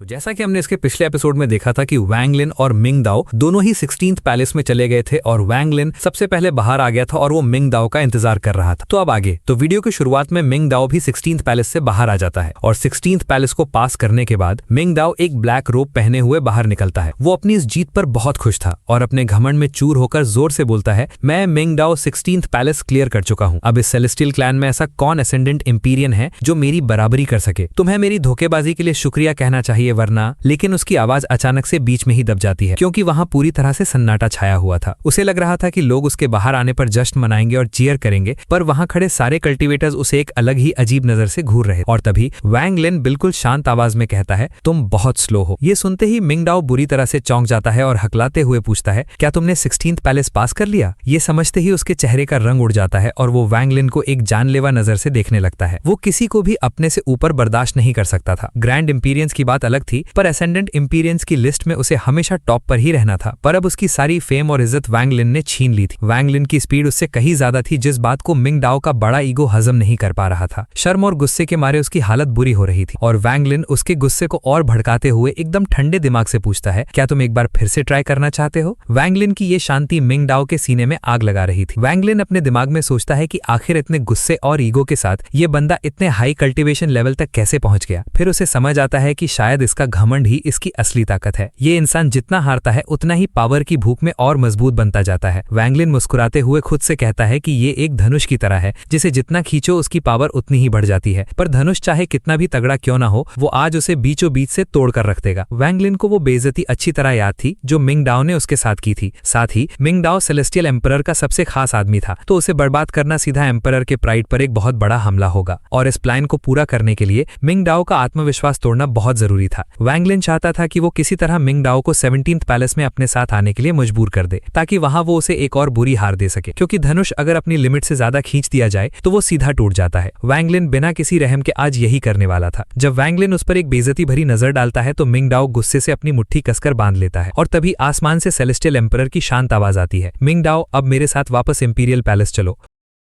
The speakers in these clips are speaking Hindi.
तो जैसा कि हमने इसके पिछले एपिसोड में देखा था कि वैंग लिन और मिंग दाओ दोनों ही 16th पैलेस में चले गए थे और वैंग लिन सबसे पहले बाहर आ गया था और वो मिंग दाओ का इंतजार कर रहा था। तो अब आगे तो वीडियो की शुरुआत में मिंग दाओ भी 16th पैलेस से बाहर आ जाता है और 16th पैलेस को पास करने के बाद मिंग दाओ एक ब्लैक रोब पहने हुए बाहर निकलता है। वो अपनी इस जीत पर बहुत खुश था और अपने घमंड में चूर होकर जोर से बोलता है, मैं मिंग दाओ 16th पैलेस क्लियर कर चुका हूँ। अब इस सेलेस्टियल क्लैन में ऐसा कौन असेंडेंट इंपीरियन है जो मेरी बराबरी कर सके? तुम्हें मेरी धोखेबाजी के लिए शुक्रिया कहना चाहिए, वरना। लेकिन उसकी आवाज अचानक से बीच में ही दब जाती है क्योंकि वहां पूरी तरह से सन्नाटा छाया हुआ था। उसे लग रहा था कि लोग उसके बाहर आने पर जश्न मनाएंगे और चीयर करेंगे, पर वहां खड़े सारे कल्टीवेटर्स उसे एक अलग ही अजीब नजर से घूर रहे। और तभी वैंग लिन बिल्कुल शांत आवाज में कहता है, तुम बहुत स्लो हो। ये सुनते ही मिंग दाओ बुरी तरह से चौंक जाता है और हकलाते हुए पूछता है, क्या तुमने 16th पैलेस पास कर लिया? ये समझते ही उसके चेहरे का रंग उड़ जाता है और वो वैंग लिन को एक जानलेवा नजर से देखने लगता है। वो किसी को भी अपने से ऊपर बर्दाश्त नहीं कर सकता था। ग्रैंड इंपीरियंस की बात अलग थी, पर असेंडेंट इंपीरियंस की लिस्ट में उसे हमेशा टॉप पर ही रहना था। पर अब उसकी सारी फेम और इज्जत वैंग लिन ने छीन ली थी। वैंग लिन की स्पीड उससे कहीं ज्यादा थी, जिस बात को मिंग दाओ का बड़ा ईगो हजम नहीं कर पा रहा था। शर्म और गुस्से के मारे उसकी हालत बुरी हो रही थी और वैंग लिन उसके गुस्से को और भड़काते हुए एकदम ठंडे दिमाग से पूछता है, क्या तुम एक बार फिर से ट्राई करना चाहते हो? वैंग लिन की ये शांति मिंग दाओ के सीने में आग लगा रही थी। वैंग लिन अपने दिमाग में सोचता है कि आखिर इतने गुस्से और ईगो के साथ ये बंदा इतने हाई कल्टीवेशन लेवल तक कैसे पहुंच गया। फिर उसे समझ आता है कि शायद इसका घमंड ही इसकी असली ताकत है। ये इंसान जितना हारता है उतना ही पावर की भूख में और मजबूत बनता जाता है। वैंग लिन मुस्कुराते हुए खुद से कहता है कि ये एक धनुष की तरह है, जिसे जितना खींचो उसकी पावर उतनी ही बढ़ जाती है। पर धनुष चाहे कितना भी तगड़ा क्यों ना हो, वो आज उसे बीचों बीच से तोड़ कर रख देगा। वैंग लिन को वो बेइज्जती अच्छी तरह याद थी जो मिंग दाओ ने उसके साथ की थी। साथ ही मिंग दाओ सेलेस्टियल एम्परर का सबसे खास आदमी था, तो उसे बर्बाद करना सीधा एम्परर के प्राइड पर एक बहुत बड़ा हमला होगा। और इस प्लान को पूरा करने के लिए मिंग दाओ का आत्मविश्वास तोड़ना बहुत जरूरी था। वैंग लिन चाहता था कि वो किसी तरह मिंग दाओ को 17th पैलेस में अपने साथ आने के लिए मजबूर कर दे, ताकि वहां वो उसे एक और बुरी हार दे सके, क्योंकि धनुष अगर अपनी लिमिट से ज्यादा खींच दिया जाए तो वो सीधा टूट जाता है। वैंग लिन बिना किसी रहम के आज यही करने वाला था। जब वैंग लिन उस पर एक बेइज्जती भरी नजर डालता है तो मिंग दाओ गुस्से से अपनी मुट्ठी कसकर बांध लेता है और तभी आसमान से सेलेस्टियल एम्परर की शांत आवाज आती है, मिंग दाओ अब मेरे साथ वापस इंपीरियल पैलेस चलो।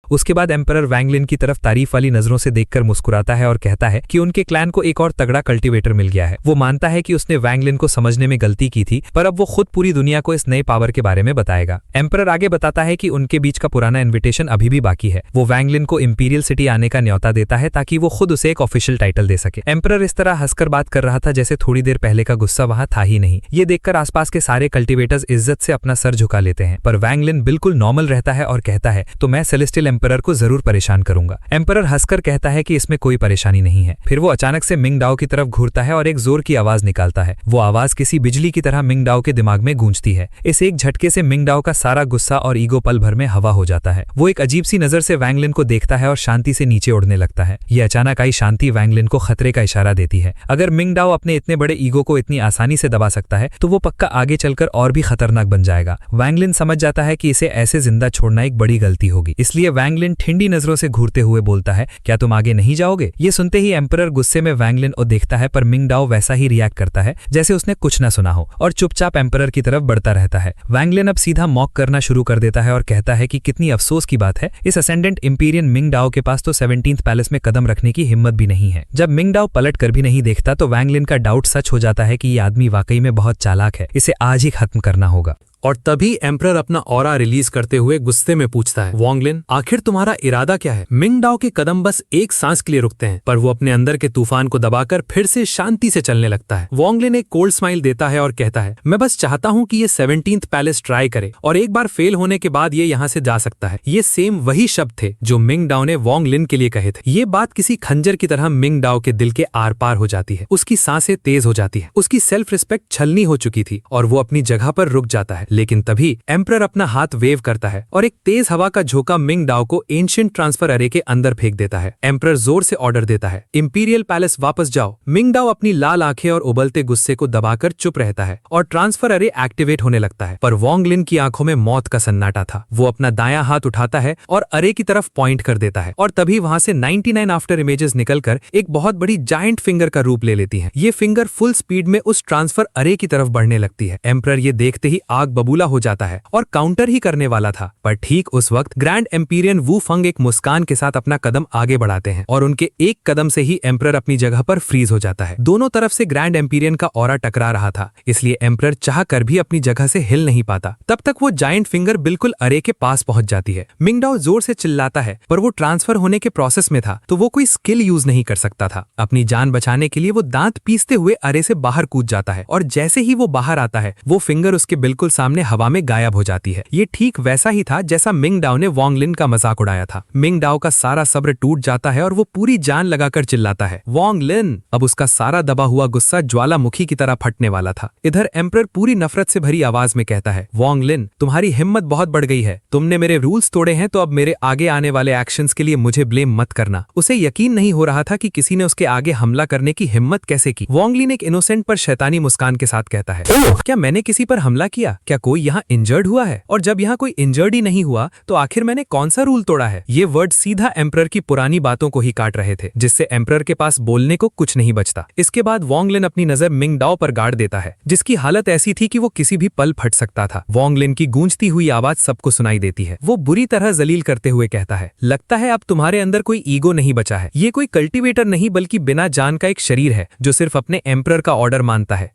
उसके बाद एम्परर वैंग लिन की तरफ तारीफ वाली नजरों से देखकर मुस्कुराता है और कहता है कि उनके क्लैन को एक और तगड़ा कल्टीवेटर मिल गया है। वो मानता है कि उसने वैंग लिन को समझने में गलती की थी, पर अब वो खुद पूरी दुनिया को इस नए पावर के बारे में बताएगा। एम्परर आगे बताता है कि उनके बीच का पुराना इन्विटेशन अभी भी बाकी है। वो वैंग लिन को इंपीरियल सिटी आने का न्योता देता है ताकि वो खुद उसे एक ऑफिशियल टाइटल दे सके। एम्परर इस तरह हंसकर बात कर रहा था जैसे थोड़ी देर पहले का गुस्सा वहां था ही नहीं। ये देखकर आसपास के सारे कल्टीवेटर्स इज्जत से अपना सर झुका लेते हैं, पर वैंग लिन बिल्कुल नॉर्मल रहता है और कहता है, तो मैं सेलेस्टियल एम्परर को जरूर परेशान करूंगा। एम्परर हंसकर कहता है कि इसमें कोई परेशानी नहीं है। फिर वो अचानक से मिंग दाओ की तरफ घूरता है और एक जोर की आवाज निकालता है। वो आवाज किसी बिजली की तरह मिंग दाओ के दिमाग में गूंजती है। इस एक झटके से मिंग दाओ का सारा गुस्सा और ईगो पल भर में हवा हो जाता है। वो एक अजीब सी नजर से वैंग लिन को देखता है और शांति से नीचे उड़ने लगता है। ये अचानक आई शांति वैंग लिन को खतरे का इशारा देती है। अगर मिंग दाओ अपने इतने बड़े ईगो को इतनी आसानी से दबा सकता है तो वो पक्का आगे चलकर और भी खतरनाक बन जाएगा। वैंग लिन समझ जाता है कि इसे ऐसे जिंदा छोड़ना एक बड़ी गलती होगी, इसलिए वैंग लिन ठंडी नजरों से घूरते हुए बोलता है, क्या तुम आगे नहीं जाओगे? ये सुनते ही एम्परर गुस्से में वैंग लिन को देखता है, पर मिंग दाओ वैसा ही रिएक्ट करता है जैसे उसने कुछ ना सुना हो और चुपचाप एम्परर की तरफ बढ़ता रहता है। वैंग लिन अब सीधा मॉक करना शुरू कर देता है और कहता है कि कितनी अफसोस की बात है, इस असेंडेंट इंपीरियन मिंग दाओ के पास तो 17th पैलेस में कदम रखने की हिम्मत भी नहीं है। जब मिंग दाओ पलट कर भी नहीं देखता तो वैंग लिन का डाउट सच हो जाता है कि ये आदमी वाकई में बहुत चालाक है, इसे आज ही खत्म करना होगा। और तभी एम्परर अपना ऑरा रिलीज करते हुए गुस्से में पूछता है, वॉन्ग लिन आखिर तुम्हारा इरादा क्या है? मिंग दाओ के कदम बस एक सांस के लिए रुकते हैं, पर वो अपने अंदर के तूफान को दबाकर फिर से शांति से चलने लगता है। वॉन्ग लिन एक कोल्ड स्माइल देता है और कहता है, मैं बस चाहता हूँ कि ये 17th पैलेस ट्राई करे और एक बार फेल होने के बाद ये यहाँ से जा सकता है। ये सेम वही शब्द थे जो मिंग दाओ ने वॉन्ग लिन के लिए कहे थे। ये बात किसी खंजर की तरह मिंग दाओ के दिल के आर पार हो जाती है। उसकी सांसें तेज हो जाती है, उसकी सेल्फ रिस्पेक्ट छलनी हो चुकी थी और वो अपनी जगह पर रुक जाता है। लेकिन तभी एम्परर अपना हाथ वेव करता है और एक तेज हवा का झोंका मिंग दाओ को एंशिएंट ट्रांसफर अरे के अंदर फेंक देता है। एम्परर जोर से ऑर्डर देता है, इंपीरियल पैलेस वापस जाओ। मिंग दाओ अपनी लाल आंखें और उबलते गुस्से को दबाकर चुप रहता है और ट्रांसफर अरे एक्टिवेट होने लगता है, पर वॉन्ग लिन की आंखों में मौत का सन्नाटा था। वो अपना दायां हाथ उठाता है और अरे की तरफ पॉइंट कर देता है और तभी वहां से 99 आफ्टर इमेजेस निकलकर एक बहुत बड़ी जायंट फिंगर का रूप ले लेती है। ये फिंगर फुल स्पीड में उस ट्रांसफर अरे की तरफ बढ़ने लगती है। एम्परर ये देखते ही आग बबूला हो जाता है और काउंटर ही करने वाला था। पर ठीक उस वक्त ग्रैंड एम्पीरियन वू फंग एक मुस्कान के साथ अपना कदम आगे बढ़ाते हैं और उनके एक कदम से ही एम्परर अपनी जगह पर फ्रीज हो जाता है। दोनों तरफ से ग्रैंड एम्पीरियन का ऑरा टकरा रहा था, इसलिए एम्परर चाह कर भी अपनी जगह से हिल नहीं पाता। तब तक वो जायंट फिंगर बिल्कुल अरे के पास पहुंच जाती है। मिंगडाओ जोर से चिल्लाता है, पर वो ट्रांसफर होने के प्रोसेस में था तो वो कोई स्किल यूज नहीं कर सकता था। अपनी जान बचाने के लिए वो दांत पीसते हुए अरे से बाहर कूद जाता है और जैसे ही वो बाहर आता है वो फिंगर उसके बिल्कुल सामने हवा में गायब हो जाती है। ये ठीक वैसा ही था जैसा मिंगडाओ ने वोंगलिन का मजाक उड़ाया था। मिंगडाओ का सारा सब्र टूट जाता है और वो पूरी जान लगाकर चिल्लाता है, वोंगलिन। अब उसका सारा दबा हुआ गुस्सा ज्वालामुखी की तरह फटने वाला था। इधर एम्परर पूरी नफरत से भरी आवाज में कहता है, वोंगलिन, तुम्हारी हिम्मत बहुत बढ़ गई है। तुमने मेरे रूल्स तोड़े हैं तो अब मेरे आगे आने वाले एक्शंस के लिए मुझे ब्लेम मत करना। उसे यकीन नहीं हो रहा था कि किसी ने उसके आगे हमला करने की हिम्मत कैसे की। वोंगलिन एक इनोसेंट पर शैतानी मुस्कान के साथ कहता है, क्या मैंने किसी पर हमला किया? क्या कोई यहाँ इंजर्ड हुआ है? और जब यहाँ कोई इंजर्ड ही नहीं हुआ तो आखिर मैंने कौन सा रूल तोड़ा है? ये वर्ड सीधा एम्परर की पुरानी बातों को ही काट रहे थे, जिससे एम्परर के पास बोलने को कुछ नहीं बचता। इसके बाद वोंगलिन अपनी नजर मिंगडाओ पर गाड़ देता है, जिसकी हालत ऐसी थी कि वो किसी भी पल फट सकता था। वोंगलिन की गूंजती हुई आवाज सबको सुनाई देती है। वो बुरी तरह जलील करते हुए कहता है, लगता है अब तुम्हारे अंदर कोई ईगो नहीं बचा है। ये कोई कल्टीवेटर नहीं बल्कि बिना जान का एक शरीर है जो सिर्फ अपने एम्परर का ऑर्डर मानता है।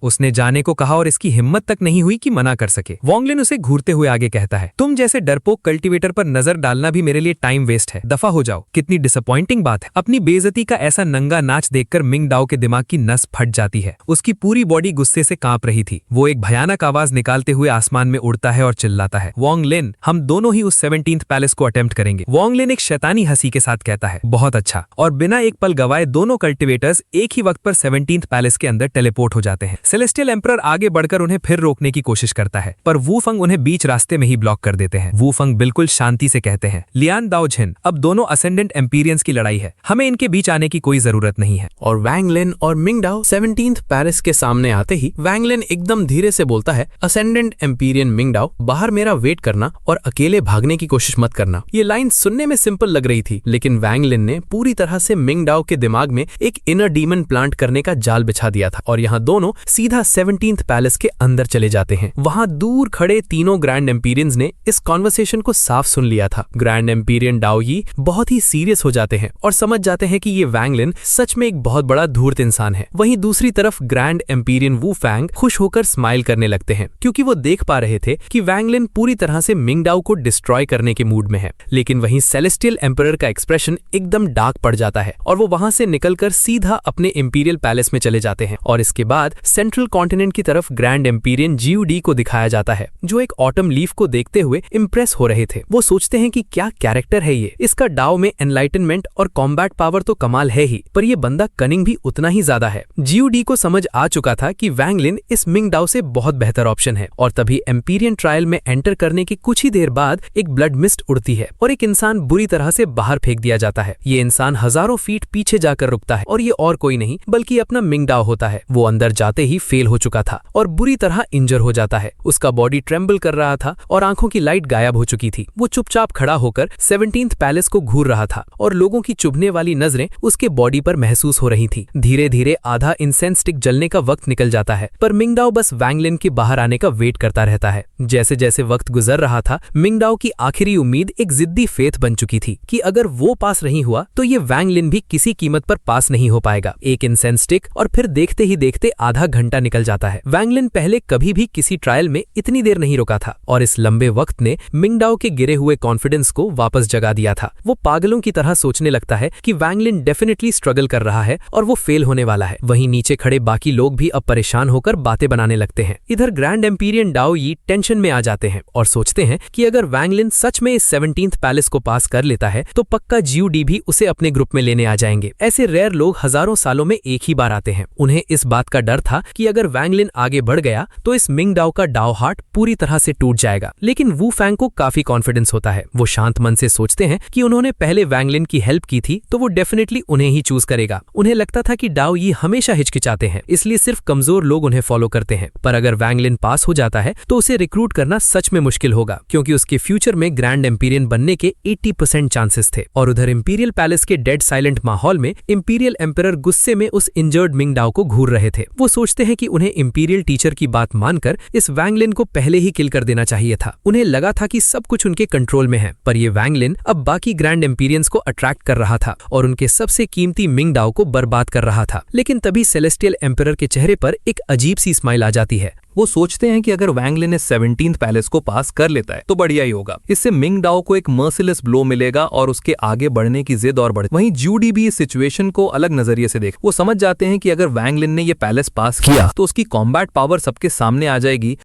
उसने जाने को कहा और इसकी हिम्मत तक नहीं हुई कि मना कर सके। वोंगलिन उसे घूरते हुए आगे कहता है, तुम जैसे डरपोक कल्टीवेटर पर नजर डालना भी मेरे लिए टाइम वेस्ट है। दफा हो जाओ। कितनी डिसअपॉइंटिंग बात है। अपनी बेइज्जती का ऐसा नंगा नाच देखकर मिंगडाओ के दिमाग की नस फट जाती है। उसकी पूरी बॉडी गुस्से से कांप रही थी। वो एक भयानक आवाज निकालते हुए आसमान में उड़ता है और चिल्लाता है, वोंगलिन, हम दोनों ही उस 17th पैलेस को अटेम्प्ट करेंगे। वोंगलिन एक शैतानी हंसी के साथ कहता है, बहुत अच्छा। और बिना एक पल गवाए दोनों कल्टीवेटर्स एक ही वक्त पर 17th पैलेस के अंदर टेलीपोर्ट हो जाते हैं। सेलेस्टियल एम्परर आगे बढ़कर उन्हें फिर रोकने की कोशिश करता है, पर वू फंग उन्हें बीच रास्ते में ही ब्लॉक कर देते हैं। वू फंग बिल्कुल शांति से कहते हैं, लियान दाओझिन, अब दोनों असेंडेंट एम्पीरियंस की लड़ाई है, हमें इनके बीच आने की कोई जरूरत नहीं है। और वैंगलिन और मिंगडाओ 17th पैलेस के सामने आते ही वैंगलिन एकदम धीरे से बोलता है, असेंडेंट एम्पीरियन मिंगडाओ, बाहर मेरा वेट करना और अकेले भागने की कोशिश मत करना। ये लाइन सुनने में सिंपल लग रही थी, लेकिन वैंगलिन ने पूरी तरह से मिंगडाओ के दिमाग में एक इनर डीमन प्लांट करने का जाल बिछा दिया था और यहाँ दोनों सीधा 17th पैलेस के अंदर चले जाते हैं। वहां दूर खड़े तीनों ग्रैंड एम्पीरियंस ने इस कॉन्वर्सेशन को साफ सुन लिया था। ग्रैंड एम्पीरियन डाओ यी बहुत ही सीरियस हो जाते हैं और समझ जाते हैं कि ये वैंगलिन सच में एक बहुत बड़ा धूर्त इंसान है। वहीं दूसरी तरफ ग्रैंड एम्पीरियन वू फैंग खुश होकर स्माइल करने लगते हैं, क्योंकि वो देख पा रहे थे कि वैंगलिन पूरी तरह से मिंगडाओ को डिस्ट्रॉय करने के मूड में है। लेकिन वहीं सेलेस्टियल एम्परर का एक्सप्रेशन एकदम डार्क पड़ जाता है और वो वहां से निकलकर सीधा अपने इंपीरियल पैलेस में चले जाते हैं। और इसके बाद सेंट्रल कॉन्टिनेंट की तरफ ग्रैंड एम्पीरियन जीयूडी को दिखाया जाता है, जो एक ऑटम लीफ को देखते हुए इम्प्रेस हो रहे थे। वो सोचते हैं कि क्या कैरेक्टर है ये, इसका डाओ में एनलाइटनमेंट और कॉम्बैट पावर तो कमाल है ही, पर ये बंदा कनिंग भी उतना ही ज्यादा है। जीयूडी को समझ आ चुका था कि वैंगलिन इस मिंगडाओ से बहुत बेहतर ऑप्शन है और तभी एम्पीरियन ट्रायल में एंटर करने के कुछ ही देर बाद एक ब्लड मिस्ट उड़ती है और एक इंसान बुरी तरह से बाहर फेंक दिया जाता है। ये इंसान हजारों फीट पीछे जाकर रुकता है और ये और कोई नहीं बल्कि अपना मिंगडाओ होता है। वो अंदर जाते ही फेल हो चुका था और बुरी तरह इंजर हो जाता है। उसका बॉडी ट्रेम्बल कर रहा था और आंखों की लाइट गायब हो चुकी थी। वो चुपचाप खड़ा होकर 17th पैलेस को घूर रहा था और लोगों की चुभने वाली नजरें उसके बॉडी पर महसूस हो रही थी। धीरे धीरे आधा इंसेंस स्टिक जलने का वक्त निकल जाता है, पर मिंगडाओ बस वैंगलिन के बाहर आने का वेट करता रहता है। जैसे जैसे वक्त गुजर रहा था, मिंगडाओ की आखिरी उम्मीद एक जिद्दी फेथ बन चुकी थी कि अगर वो पास नहीं हुआ तो ये वैंगलिन भी किसी कीमत पर पास नहीं हो पाएगा। एक इंसेंस स्टिक और फिर देखते ही देखते आधा घंटा निकल जाता है। वैंगलिन पहले कभी भी किसी ट्रायल में इतनी देर नहीं रुका था और इस लंबे वक्त ने मिंगडाओ के गिरे हुए कॉन्फिडेंस को वापस जगा दिया था। वो पागलों की तरह सोचने लगता है कि वैंगलिन डेफिनेटली स्ट्रगल कर रहा है और वो फेल होने वाला है। वहीं नीचे खड़े बाकी लोग भी अब परेशान होकर बातें बनाने लगते हैं। इधर ग्रैंड एम्पीरियन डाओ यी टेंशन में आ जाते हैं और सोचते हैं कि अगर वैंगलिन सच में इस 17th पैलेस को पास कर लेता है तो पक्का जीयूडी भी उसे अपने ग्रुप में लेने आ जाएंगे। ऐसे रेयर लोग हजारों सालों में एक ही बार आते हैं। उन्हें इस बात का डर था कि अगर वैंगलिन आगे बढ़ गया तो इस मिंगडाओ का डाओ हार्ट पूरी तरह से टूट जाएगा। लेकिन वू फैंग को काफी कॉन्फिडेंस होता है। वो शांत मन से सोचते हैं कि उन्होंने पहले वैंगलिन की हेल्प की थी तो वो डेफिनेटली उन्हें ही चूज करेगा। उन्हें लगता था कि डाओ यी हमेशा हिचकिचाते हैं, इसलिए सिर्फ कमजोर लोग उन्हें फॉलो करते हैं। पर अगर वैंगलिन पास हो जाता है तो उसे रिक्रूट करना सच में मुश्किल होगा, क्योंकि उसके फ्यूचर में ग्रैंड एम्पीरियन बनने के 80% चांसेस थे। और उधर इंपीरियल पैलेस के डेड साइलेंट माहौल में इंपीरियल एम्परर गुस्से में उस इंजर्ड मिंगडाओ को घूर रहे थे। वो सोचते हैं कि उन्हें इंपीरियल टीचर की बात मानकर इस वैंग लिन को पहले ही किल कर देना चाहिए था। उन्हें लगा था कि सब कुछ उनके कंट्रोल में है, पर ये वैंग लिन अब बाकी ग्रैंड एम्पीरियंस को अट्रैक्ट कर रहा था और उनके सबसे कीमती मिंग डाओ को बर्बाद कर रहा था। लेकिन तभी सेलेस्टियल एम्परर के चेहरे पर एक अजीब सी स्माइल आ जाती है। वो सोचते हैं कि अगर वैंग लिन इस 17th पैलेस को पास कर लेता है तो बढ़िया ही होगा। इससे मिंग डाओ को एक मर्सिलेस ब्लो मिलेगा और उसके आगे बढ़ने की जिद और बढ़े। वहीं जूडी भी इस सिचुएशन को अलग नजरिए से देख, वो समझ जाते हैं कि अगर वैंग लिन ने ये पैलेस पास किया तो उसकी कॉम्बैट पावर सबके सामने आ जाएगी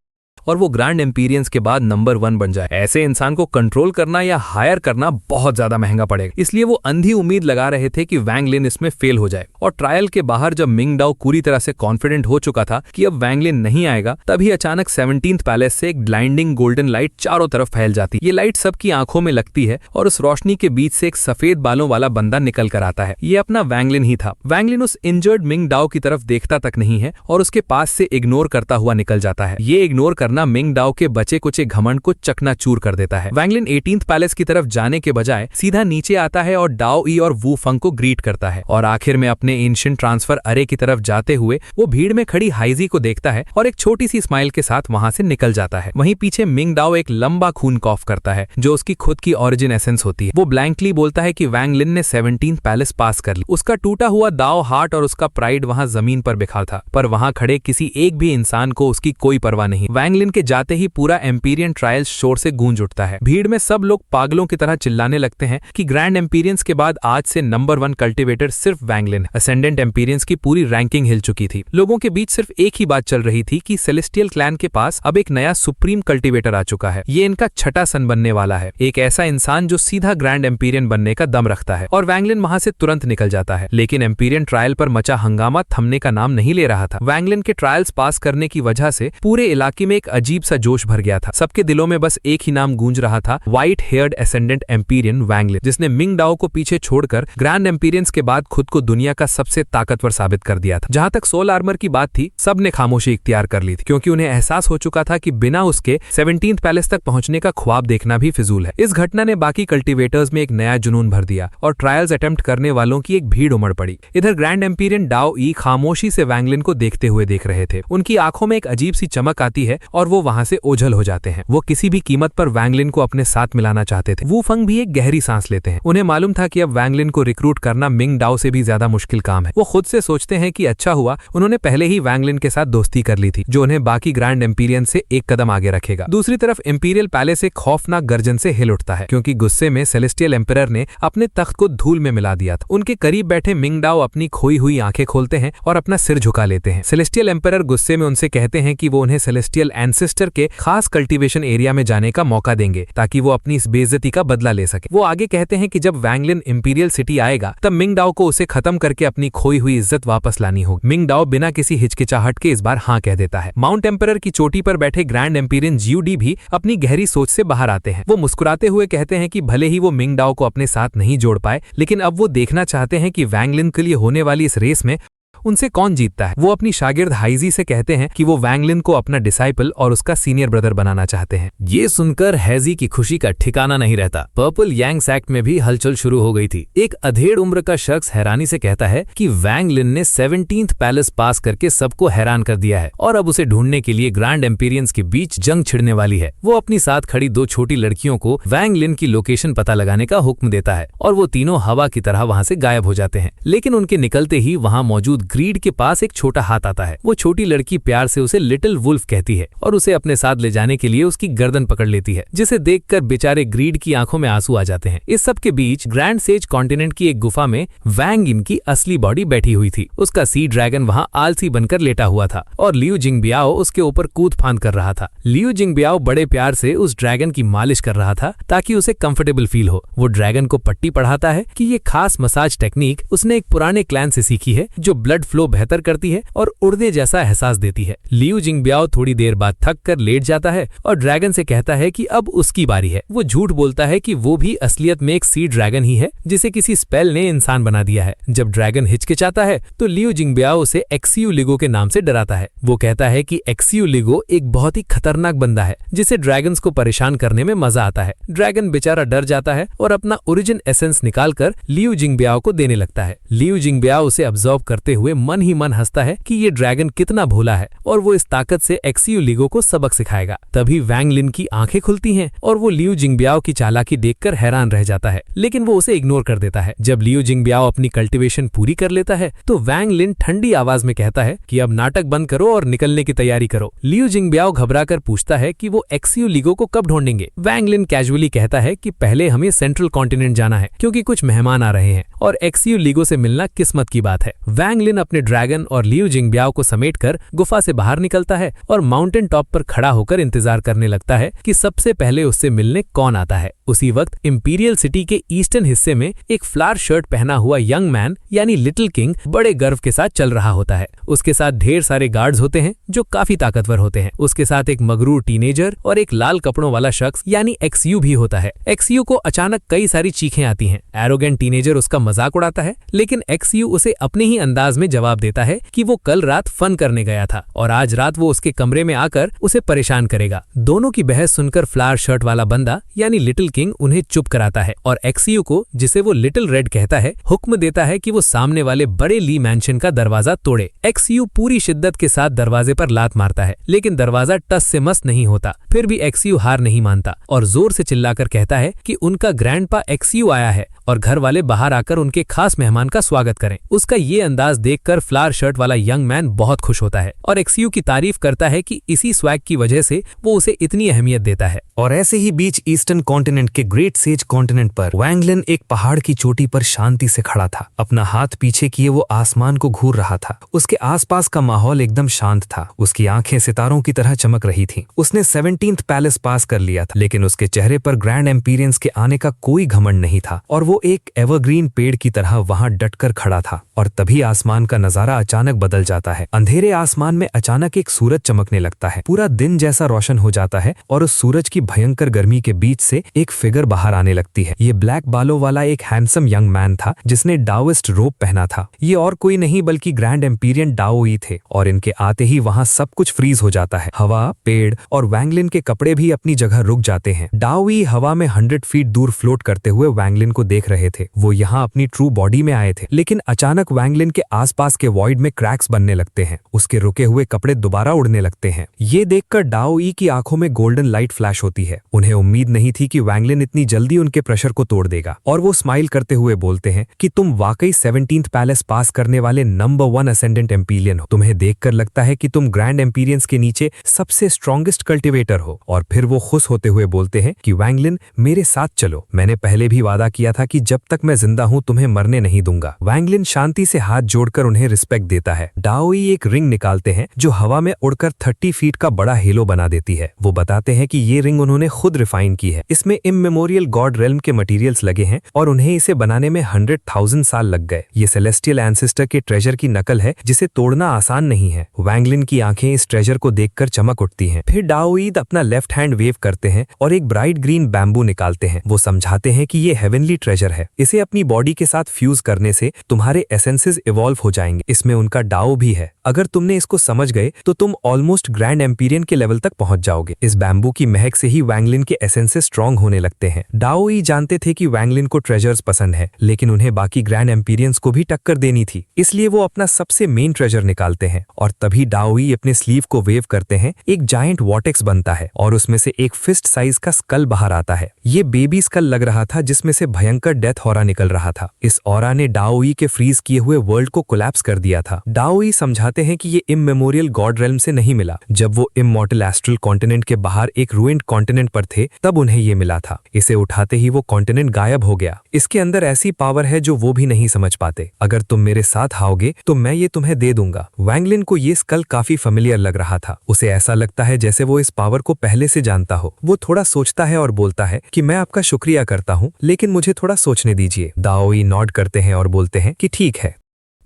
और वो ग्रैंड एम्पीरियंस के बाद नंबर 1 बन जाए। ऐसे इंसान को कंट्रोल करना या हायर करना बहुत ज्यादा महंगा पड़ेगा। इसलिए वो अंधी उम्मीद लगा रहे थे कि वैंग लिन इसमें फेल हो जाए। और ट्रायल के बाहर जब मिंग डाओ पूरी तरह से कॉन्फिडेंट हो चुका था कि अब वैंग लिन नहीं आएगा, तभी अचानक 17th पैलेस से एक ब्लाइंडिंग गोल्डन लाइट चारों तरफ फैल जाती। ये लाइट सबकी आंखों में लगती है और उस रोशनी के बीच से एक सफेद बालों वाला बंदा निकल कर आता है। ये अपना वैंग लिन ही था। वैंग लिन उस इंजर्ड मिंग डाओ की तरफ देखता तक नहीं है और उसके पास से इग्नोर करता हुआ निकल जाता है। ये इग्नोर करना मिंग डाओ के बचे कुचे घमंड को चकनाचूर कर देता है। वैंग लिन 18th पैलेस की तरफ जाने के बजाय सीधा नीचे आता है और डाओ ई और वू फंग को ग्रीट करता है और आखिर में अपने एंशिएंट ट्रांसफर अरे की तरफ जाते हुए वो भीड़ में खड़ी हाइजी को देखता है और एक छोटी सी स्माइल के साथ वहां से निकल जाता है। वहीं पीछे मिंग डाओ एक लंबा खून कॉफ करता है जो उसकी खुद की ओरिजिन एसेंस होती है। वो ब्लैंकली बोलता है कि वैंग लिन ने 17th पैलेस पास कर ली। उसका टूटा हुआ दाओ हार्ट और उसका प्राइड वहां जमीन पर बिखरा था, पर वहां खड़े किसी एक भी इंसान को उसकी कोई परवाह नहीं। वैंग लिन के जाते ही पूरा एम्पीरियन ट्रायल शोर से गूंज उठता है। भीड़ में सब लोग पागलों की तरह चिल्लाने लगते हैं कि ग्रैंड एम्पीरियंस के बाद आज से नंबर 1 कल्टिवेटर सिर्फ वैंग लिन। असेंडेंट एम्पीरियंस की पूरी रैंकिंग हिल चुकी थी। लोगों के बीच सिर्फ एक ही बात चल रही थी कि सेलेस्टियल क्लैन के पास अब एक नया सुप्रीम कल्टिवेटर आ चुका है। ये इनका छठा सन बनने वाला है, एक ऐसा इंसान जो सीधा ग्रैंड एम्पीरियन बनने का दम रखता है। और वैंग लिन वहां से तुरंत निकल जाता है। लेकिन एम्पीरियन ट्रायल पर मचा हंगामा थमने का नाम नहीं ले रहा था। वैंग लिन के ट्रायल्स पास करने की वजह से पूरे इलाके में एक अजीब सा जोश भर गया था। सबके दिलों में बस एक ही नाम गूंज रहा था, व्हाइट हेयर्ड एसेंडेंट एम्पीरियन वैंग लिन, जिसने मिंग डाओ को पीछे छोड़कर ग्रैंड एम्पीरियंस के बाद खुद को दुनिया का सबसे ताकतवर साबित कर दिया था। जहां तक सोल आर्मर की बात थी, सबने खामोशी इख्तियार कर ली थी, क्योंकि उन्हें एहसास हो चुका था कि बिना उसके 17th पैलेस तक पहुंचने का ख्वाब देखना भी फिजूल है। इस घटना ने बाकी कल्टिवेटर्स में एक नया जुनून भर दिया और ट्रायल्स अटेम्प्ट करने वालों की एक भीड़ उमड़ पड़ी। इधर ग्रैंड एम्पीरियन डाओ ई खामोशी से वैंग लिन को देखते हुए देख रहे थे। उनकी आंखों में एक अजीब सी चमक आती है और वो वहां से ओझल हो जाते हैं। वो किसी भी कीमत पर वैंग लिन को अपने साथ मिलाना चाहते थे। वू फंग भी एक गहरी सांस लेते हैं। उन्हें मालूम था कि अब वैंग लिन को रिक्रूट करना मिंग डाओ से भी ज्यादा मुश्किल काम है। वो खुद से सोचते हैं कि अच्छा हुआ उन्होंने पहले ही वैंग लिन के साथ दोस्ती कर ली थी, जो उन्हें बाकी ग्रैंड एम्पीरियन से एक कदम आगे रखेगा। दूसरी तरफ इंपीरियल पैलेस एक खौफनाक गर्जन से हिल उठता है, क्योंकि गुस्से में सेलेस्टियल एम्परर ने अपने तख्त को धूल में मिला दिया था। उनके करीब बैठे मिंग डाओ अपनी खोई हुई आंखें खोलते हैं और अपना सिर झुका लेते हैं। सेलेस्टियल एम्परर गुस्से में उनसे कहते हैं कि वो उन्हें सेलेस्टियल एंसेस्टर के खास कल्टीवेशन एरिया में जाने का मौका देंगे ताकि वो अपनी इस बेइज्जती का बदला ले सके। वो आगे कहते हैं कि जब वैंग लिन इंपीरियल सिटी आएगा तब मिंग डाओ को उसे खत्म करके अपनी खोई हुई इज्जत वापस लानी होगी। मिंग डाओ बिना किसी हिचकिचाहट के इस बार हाँ कह देता है। माउंट एम्परर की चोटी पर बैठे ग्रैंड एम्पीरियन जीयूडी भी अपनी गहरी सोच से बाहर आते हैं। वो मुस्कुराते हुए कहते हैं कि भले ही वो मिंग डाओ को अपने साथ नहीं जोड़ पाए, लेकिन अब वो देखना चाहते हैं कि वैंग लिन के लिए होने वाली इस रेस में उनसे कौन जीतता है। वो अपनी शागिर्द हाइजी से कहते हैं कि वो वैंग लिन को अपना डिसाइपल और उसका सीनियर ब्रदर बनाना चाहते हैं। ये सुनकर हैजी की खुशी का ठिकाना नहीं रहता। पर्पल यांग्स एक्ट में भी हलचल शुरू हो गई थी। एक अधेड़ उम्र का शख्स हैरानी से कहता है कि वैंग लिन ने 17th पैलेस पास करके सबको हैरान कर दिया है और अब उसे ढूंढने के लिए ग्रैंड एम्पीरियंस के बीच जंग छिड़ने वाली है। वो अपनी साथ खड़ी 2 छोटी लड़कियों को वैंग लिन की लोकेशन पता लगाने का हुक्म देता है और वो तीनों हवा की तरह वहां से गायब हो जाते हैं। लेकिन उनके निकलते ही वहां मौजूद ग्रीड के पास एक छोटा हाथ आता है। वो छोटी लड़की प्यार से उसे लिटिल वुल्फ कहती है और उसे अपने साथ ले जाने के लिए उसकी गर्दन पकड़ लेती है, जिसे देखकर बेचारे ग्रीड की आंखों में आंसू आ जाते हैं। इस सब के बीच ग्रैंड सेज कॉन्टिनेंट की एक गुफा में वैंग इन की असली बॉडी बैठी हुई थी। उसका सी ड्रैगन वहां आलसी बनकर लेटा हुआ था और लियू जिंगबियाओ उसके ऊपर कूद फांद कर रहा था। लियू जिंगबियाओ बड़े प्यार से उस ड्रैगन की मालिश कर रहा था ताकि उसे कंफर्टेबल फील हो। वो ड्रैगन को पट्टी पढ़ाता है कि ये खास मसाज टेक्निक उसने एक पुराने क्लैन से सीखी है, जो ब्लड फ्लो बेहतर करती है और उड़ने जैसा एहसास देती है। लियू जिंगबियाओ थोड़ी देर बाद थक कर लेट जाता है और ड्रैगन से कहता है कि अब उसकी बारी है। वो झूठ बोलता है कि वो भी असलियत में एक सी ड्रैगन ही है, जिसे किसी स्पेल ने इंसान बना दिया है। जब ड्रैगन हिचकिचाता है तो लियू जिंगबियाओ उसे एक्सियू लिगो के नाम से डराता है। वो कहता है कि एक्सियू लिगो एक बहुत ही खतरनाक बंदा है, जिसे ड्रैगन्स को परेशान करने में मजा आता है। ड्रैगन बेचारा डर जाता है और अपना ओरिजिन एसेंस निकालकर लियू जिंगबियाओ को देने लगता है। लियू जिंगबियाओ उसे अब्सॉर्ब करते हुए हुए मन ही मन हंसता है कि ये ड्रैगन कितना भोला है और वो इस ताकत से एक्सियो लीगो को सबक सिखाएगा। तभी वैंग लिन की आंखें खुलती हैं और वो लियू जिंगबियाओ की चालाकी देखकर हैरान रह जाता है, लेकिन वो उसे इग्नोर कर देता है। जब लियू जिंगबियाओ अपनी कल्टीवेशन पूरी कर लेता है तो वैंग लिन ठंडी आवाज में कहता है कि अब नाटक बंद करो और निकलने की तैयारी करो। लियू जिंगबियाओ घबराकर पूछता है कि वो एक्सियो लीगो को कब ढूंढेंगे। वैंग लिन कैजुअली कहता है कि पहले हमें सेंट्रल कॉन्टिनेंट जाना है क्योंकि कुछ मेहमान आ रहे हैं और एक्सियो लीगो से मिलना किस्मत की बात है। वैंग लिन अपने ड्रैगन और लियू जिंगबियाओ को समेटकर गुफा से बाहर निकलता है और माउंटेन टॉप पर खड़ा होकर इंतजार करने लगता है कि सबसे पहले उससे मिलने कौन आता है। उसी वक्त इंपीरियल सिटी के ईस्टर्न हिस्से में एक फ्लावर शर्ट पहना हुआ यंग मैन यानी लिटिल किंग बड़े गर्व के साथ चल रहा होता है। उसके साथ ढेर सारे गार्ड्स होते हैं जो काफी ताकतवर होते हैं। उसके साथ एक मगरूर टीनेजर और एक लाल कपड़ों वाला शख्स यानी एक्सियो भी होता है। एक्सियो को अचानक कई सारी चीखें आती हैं। एरोगेंट टीनेजर उसका मजाक उड़ाता है, लेकिन एक्सियो उसे अपने ही अंदाज में जवाब देता है कि वो कल रात फन करने गया था और आज रात वो उसके कमरे में आकर उसे परेशान करेगा। दोनों की बहस सुनकर फ्लावर शर्ट वाला बंदा यानी लिटिल किंग उन्हें चुप कराता है और एक्सियो को, जिसे वो लिटिल रेड कहता है, हुक्म देता है कि वो सामने वाले बड़े ली मैंशन का दरवाजा तोड़े। एक्सियो पूरी शिद्दत के साथ दरवाजे पर लात मारता है, लेकिन दरवाजा टस से मस नहीं होता। फिर भी एक्सियो हार नहीं मानता और जोर से चिल्लाकर कहता है कि उनका ग्रैंडपा एक्सियो आया है और घर वाले बाहर आकर उनके खास मेहमान का स्वागत करें। उसका ये अंदाज देखकर फ्लावर शर्ट वाला यंग मैन बहुत खुश होता है और एक्सियो की तारीफ करता है कि इसी स्वैग की वजह से वो उसे इतनी अहमियत देता है। और ऐसे ही बीच ईस्टर्न कॉन्टिनेंट के ग्रेट सेज कॉन्टिनेंट पर वैंग लिन एक पहाड़ की चोटी पर शांति से खड़ा था। अपना हाथ पीछे किए वो आसमान को घूर रहा था। उसके आसपास का माहौल एकदम शांत था। उसकी आंखें सितारों की तरह चमक रही थीं। उसने 17th पैलेस पास कर लिया था, लेकिन उसके चेहरे पर ग्रैंड एम्पीरियंस के आने का कोई घमंड नहीं था और वो एक एवरग्रीन पेड़ की तरह वहां डटकर खड़ा था। और तभी आसमान का नजारा अचानक बदल जाता है। अंधेरे आसमान में अचानक एक सूरज चमकने लगता है। पूरा दिन जैसा रोशन हो जाता है और उस सूरज की भयंकर गर्मी के बीच से एक फिगर बाहर आने लगती है। ये ब्लैक बालों वाला एक हैंडसम यंग मैन था जिसने डाओइस्ट रोब पहना था। ये और कोई नहीं बल्कि ग्रैंड एम्पीरियन डाओ ई थे और इनके आते ही वहां सब कुछ फ्रीज हो जाता है। हवा, पेड़ और वैंग लिन के कपड़े भी अपनी जगह रुक जाते हैं। डाओ ई हवा में 100 फीट दूर फ्लोट करते हुए वैंग लिन को देख रहे थे। वो यहाँ अपनी ट्रू बॉडी में आए थे, लेकिन अचानक वैंग लिन के आसपास के वॉइड में क्रैक्स बनने लगते हैं। उसके रुके हुए कपड़े दोबारा उड़ने लगते हैं। ये देखकर डाओ ई की आंखों में गोल्डन लाइट फ्लैश होती है। उन्हें उम्मीद नहीं थी कि वैंग लिन इतनी जल्दी उनके प्रेशर को तोड़ देगा और वो स्माइल करते हुए बोलते हैं कि तुम वाकई 17th पैलेस पास करने वाले नंबर 1 असेंडेंट एम्पीरियन हो। तुम्हें देखकर लगता है कि तुम ग्रैंड एम्पीरियंस के नीचे सबसे स्ट्रॉन्गेस्ट कल्टिवेटर हो। और फिर वो खुश होते हुए बोलते हैं कि वैंग लिन, मेरे साथ चलो। मैंने पहले भी वादा किया था कि जब तक मैं जिंदा हूं तुम्हें मरने नहीं दूंगा। वैंग लिन शांति से हाथ जोड़कर उन्हें रिस्पेक्ट देता है। डाओ ई एक रिंग निकालते हैं जो हवा में उड़कर 30 फीट का बड़ा हेलो बना देती है। वो बताते हैं कि ये रिंग उन्होंने खुद रिफाइन की है। इसमें इममेमोरियल गॉड रेल्म के मटेरियल्स लगे हैं और उन्हें इसे बनाने में 100,000 साल लग गए। ये सेलेस्टियल एंसेस्टर के ट्रेजर की नकल है जिसे तोड़ना आसान नहीं है। वैंग लिन की आंखें इस ट्रेजर को देखकर चमक उठती हैं। फिर डाओ ई अपना लेफ्ट हैंड वेव करते हैं और एक ब्राइट ग्रीन बैम्बू निकालते हैं। वो समझाते हैं कि ये हेवनली ट्रेजर है। इसे अपनी बॉडी के साथ फ्यूज करने से तुम्हारे एसेंसेस इवॉल्व हो जाएंगे। इसमें उनका डाओ भी है। अगर तुमने इसको समझ गए तो तुम ऑलमोस्ट ग्रैंड एम्पीरियन के लेवल तक पहुंच जाओगे। इस बैम्बू की महक से ही वैंग लिन के एसेंसेस स्ट्रॉन्ग होने लगते हैं। डाओ ई जानते थे कि वैंग लिन को ट्रेजर्स पसंद है, लेकिन उन्हें बाकी ग्रैंड एम्पीरियंस को भी टक्कर देनी थी। इसलिए वो अपना सबसे मेन ट्रेजर निकालते हैं और तभी डाओ ई अपने स्लीव को वेव करते हैं। एक जायंट वॉटेक्स बनता है और उसमें से एक फिस्ट साइज का स्कल बाहर आता है। ये बेबी स्कल लग रहा था जिसमें से भयंकर डेथ ऑरा निकल रहा था। इस ऑरा ने डाओ ई के फ्रीज किए हुए वर्ल्ड को कोलैप्स कर दिया था। डाओ ई समझाते हैं कि ये इममेमोरियल गॉड रेल्म से नहीं मिला। जब वो इममॉर्टल एस्ट्रल कॉन्टिनेंट के बाहर एक रूइंड कॉन्टिनेंट पर थे तब उन्हें ये मिला था। इसे उठाते ही वो कॉन्टिनेंट गायब हो गया। इसके अंदर ऐसी पावर है जो वो भी नहीं समझ पाते। अगर तुम मेरे साथ आओगे तो मैं ये तुम्हें दे दूंगा। वैंग लिन को ये स्कल काफी फेमिलियर लग रहा था। उसे ऐसा लगता है जैसे वो इस पावर को पहले से जानता हो। वो थोड़ा सोचता है और बोलता है कि मैं आपका शुक्रिया करता हूँ, लेकिन मुझे थोड़ा सोचने दीजिए। डाओ ई नॉड करते हैं और बोलते हैं कि ठीक है।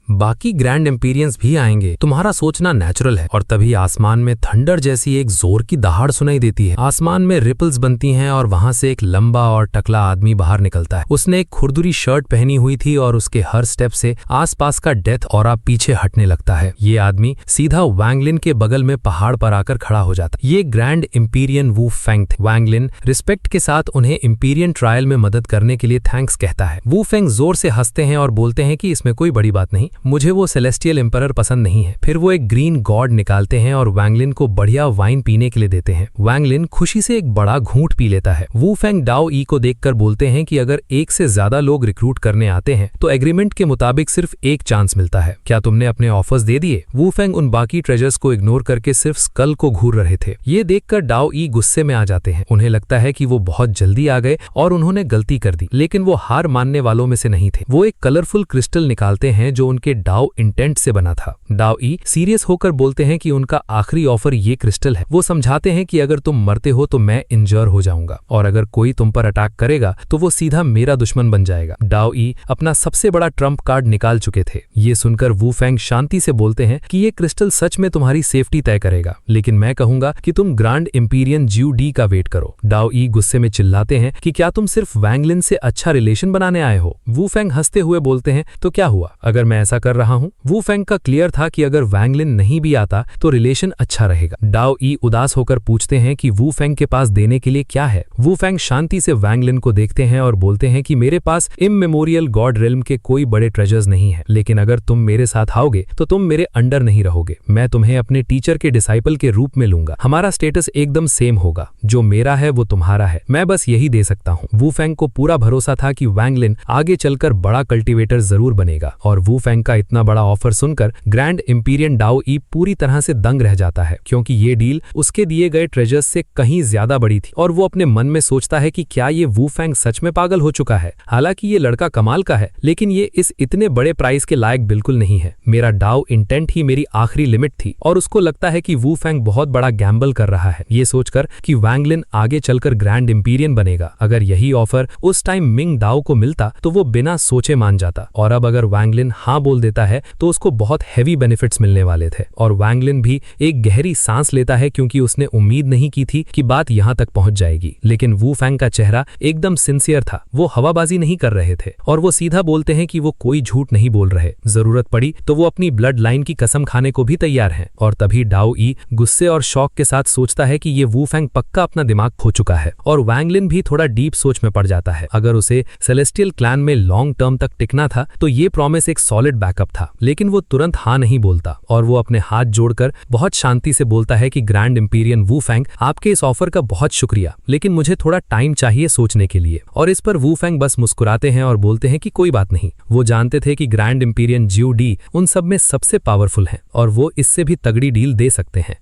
बाकी ग्रैंड एम्पीरियंस भी आएंगे, तुम्हारा सोचना नेचुरल है। और तभी आसमान में थंडर जैसी एक जोर की दहाड़ सुनाई देती है। आसमान में रिपल्स बनती हैं और वहां से एक लंबा और टकला आदमी बाहर निकलता है। उसने एक खुरदुरी शर्ट पहनी हुई थी और उसके हर स्टेप से आसपास का डेथ ऑरा पीछे हटने लगता है। ये आदमी सीधा वैंग लिन के बगल में पहाड़ पर आकर खड़ा हो जाता है। ये ग्रैंड एम्पीरियन वू फेंग थे। वैंग लिन रिस्पेक्ट के साथ उन्हें एम्पीरियन ट्रायल में मदद करने के लिए थैंक्स कहता है। वू फेंग जोर से हंसते हैं और बोलते हैं कि इसमें कोई बड़ी बात नहीं, मुझे वो सेलेस्टियल एम्परर पसंद नहीं है। फिर वो एक ग्रीन गॉड निकालते हैं और वैंगलिन को बढ़िया वाइन पीने के लिए देते हैं। वैंगलिन खुशी से एक बड़ा घूंट पी लेता है। वू फेंग डाओ ई को देखकर बोलते हैं कि अगर एक से ज्यादा लोग रिक्रूट करने आते हैं तो एग्रीमेंट के मुताबिक सिर्फ एक चांस मिलता है। क्या तुमने अपने ऑफर्स दे दिए? वू फेंग उन बाकी ट्रेजर्स को इग्नोर करके सिर्फ स्कल को घूर रहे थे। ये देखकर डाओ ई गुस्से में आ जाते हैं। उन्हें लगता है कि वो बहुत जल्दी आ गए और उन्होंने गलती कर दी, लेकिन वो हार मानने वालों में से नहीं थे। वो एक कलरफुल क्रिस्टल निकालते हैं जो उनके डाओ इंटेंट से बना था। डाओ ई सीरियस होकर बोलते हैं कि उनका आखिरी ऑफर ये क्रिस्टल है। वो समझाते हैं कि अगर तुम मरते हो तो मैं इंजर हो जाऊंगा और अगर कोई तुम पर अटैक करेगा तो वो सीधा मेरा दुश्मन बन जाएगा। डाओ ई अपना सबसे बड़ा ट्रम्प कार्ड निकाल चुके थे। ये सुनकर वू फेंग शांति से बोलते हैं कि ये क्रिस्टल सच में तुम्हारी सेफ्टी तय करेगा, लेकिन मैं कहूंगा कि तुम ग्रांड इंपीरियन जियो डी का वेट करो। डाओ ई गुस्से में चिल्लाते हैं कि क्या तुम सिर्फ वैंगलिन से अच्छा रिलेशन बनाने आए हो? वू फेंग हंसते हुए बोलते हैं तो क्या हुआ अगर मैं ऐसा कर रहा हूं? वू फेंग का क्लियर था कि अगर वैंगलिन नहीं भी आता तो रिलेशन अच्छा रहेगा। डाओ ई उदास होकर पूछते हैं कि वू फेंग के पास देने के लिए क्या है। वू फेंग शांति से वैंगलिन को देखते हैं और बोलते हैं कि मेरे पास इममेमोरियल गॉड रिल्म के कोई बड़े ट्रेजर्स नहीं है, लेकिन अगर तुम मेरे साथ आओगे तो तुम मेरे अंडर नहीं रहोगे। मैं तुम्हें अपने टीचर के डिसाइपल के रूप में लूंगा। हमारा स्टेटस एकदम सेम होगा। जो मेरा है वो तुम्हारा है। मैं बस यही दे सकता हूँ। वू फेंग को पूरा भरोसा था कि वैंगलिन आगे चलकर बड़ा कल्टीवेटर जरूर बनेगा और वू फेंग का इतना बड़ा ऑफर सुनकर ग्रैंड इंपीरियन डाओ ई पूरी तरह से दंग रह जाता है, क्योंकि ये डील उसके दिए गए ट्रेजर्स से कहीं ज्यादा बड़ी थी और वो अपने मन में सोचता है कि क्या ये वू फेंग सच में पागल हो चुका है। हालांकि ये लड़का कमाल का है, लेकिन ये इस इतने बड़े प्राइस के लायक बिल्कुल नहीं है। मेरा डाओ इंटेंट ही मेरी आखिरी लिमिट थी और उसको लगता है कि वू फेंग बहुत बड़ा गैम्बल कर रहा है, ये सोचकर कि वैंगलिन आगे चलकर ग्रैंड इंपीरियन बनेगा। अगर यही ऑफर उस टाइम मिंग दाओ को मिलता तो वो बिना सोचे मान जाता, और अब अगर वैंगलिन हाँ बोल देता है तो उसको बहुत हैवी बेनिफिट्स मिलने वाले थे। और वैंगलिन भी एक गहरी सांस लेता है क्योंकि उसने उम्मीद नहीं की थी कि बात यहाँ तक पहुंच जाएगी। लेकिन वू फेंग का चेहरा एकदम सिंसियर था। वो हवाबाजी नहीं कर रहे थे और वो सीधा बोलते हैं कि वो कोई झूठ नहीं बोल रहे। जरूरत पड़ी तो वो अपनी ब्लड लाइन की कसम खाने को भी तैयार हैं। और तभी डाओ ई गुस्से और शौक के साथ सोचता है कि ये वू फेंग पक्का अपना दिमाग खो चुका है। और वैंगलिन भी थोड़ा डीप सोच में पड़ जाता है। अगर उसे सेलेस्टियल क्लैन में लॉन्ग टर्म तक टिकना था तो ये प्रॉमिस एक सॉलिड बैकअप था, लेकिन वो तुरंत हाँ नहीं बोलता और वो अपने हाथ जोड़कर बहुत शांति से बोलता है कि ग्रैंड इंपीरियन वू फेंग, आपके इस ऑफर का बहुत शुक्रिया, लेकिन मुझे थोड़ा टाइम चाहिए सोचने के लिए। और इस पर वू फेंग बस मुस्कुराते हैं और बोलते हैं कि कोई बात नहीं। वो जानते थे कि ग्रैंड इंपीरियन जियो डी उन सब में सबसे पावरफुल हैं और वो इससे भी तगड़ी डील दे सकते हैं।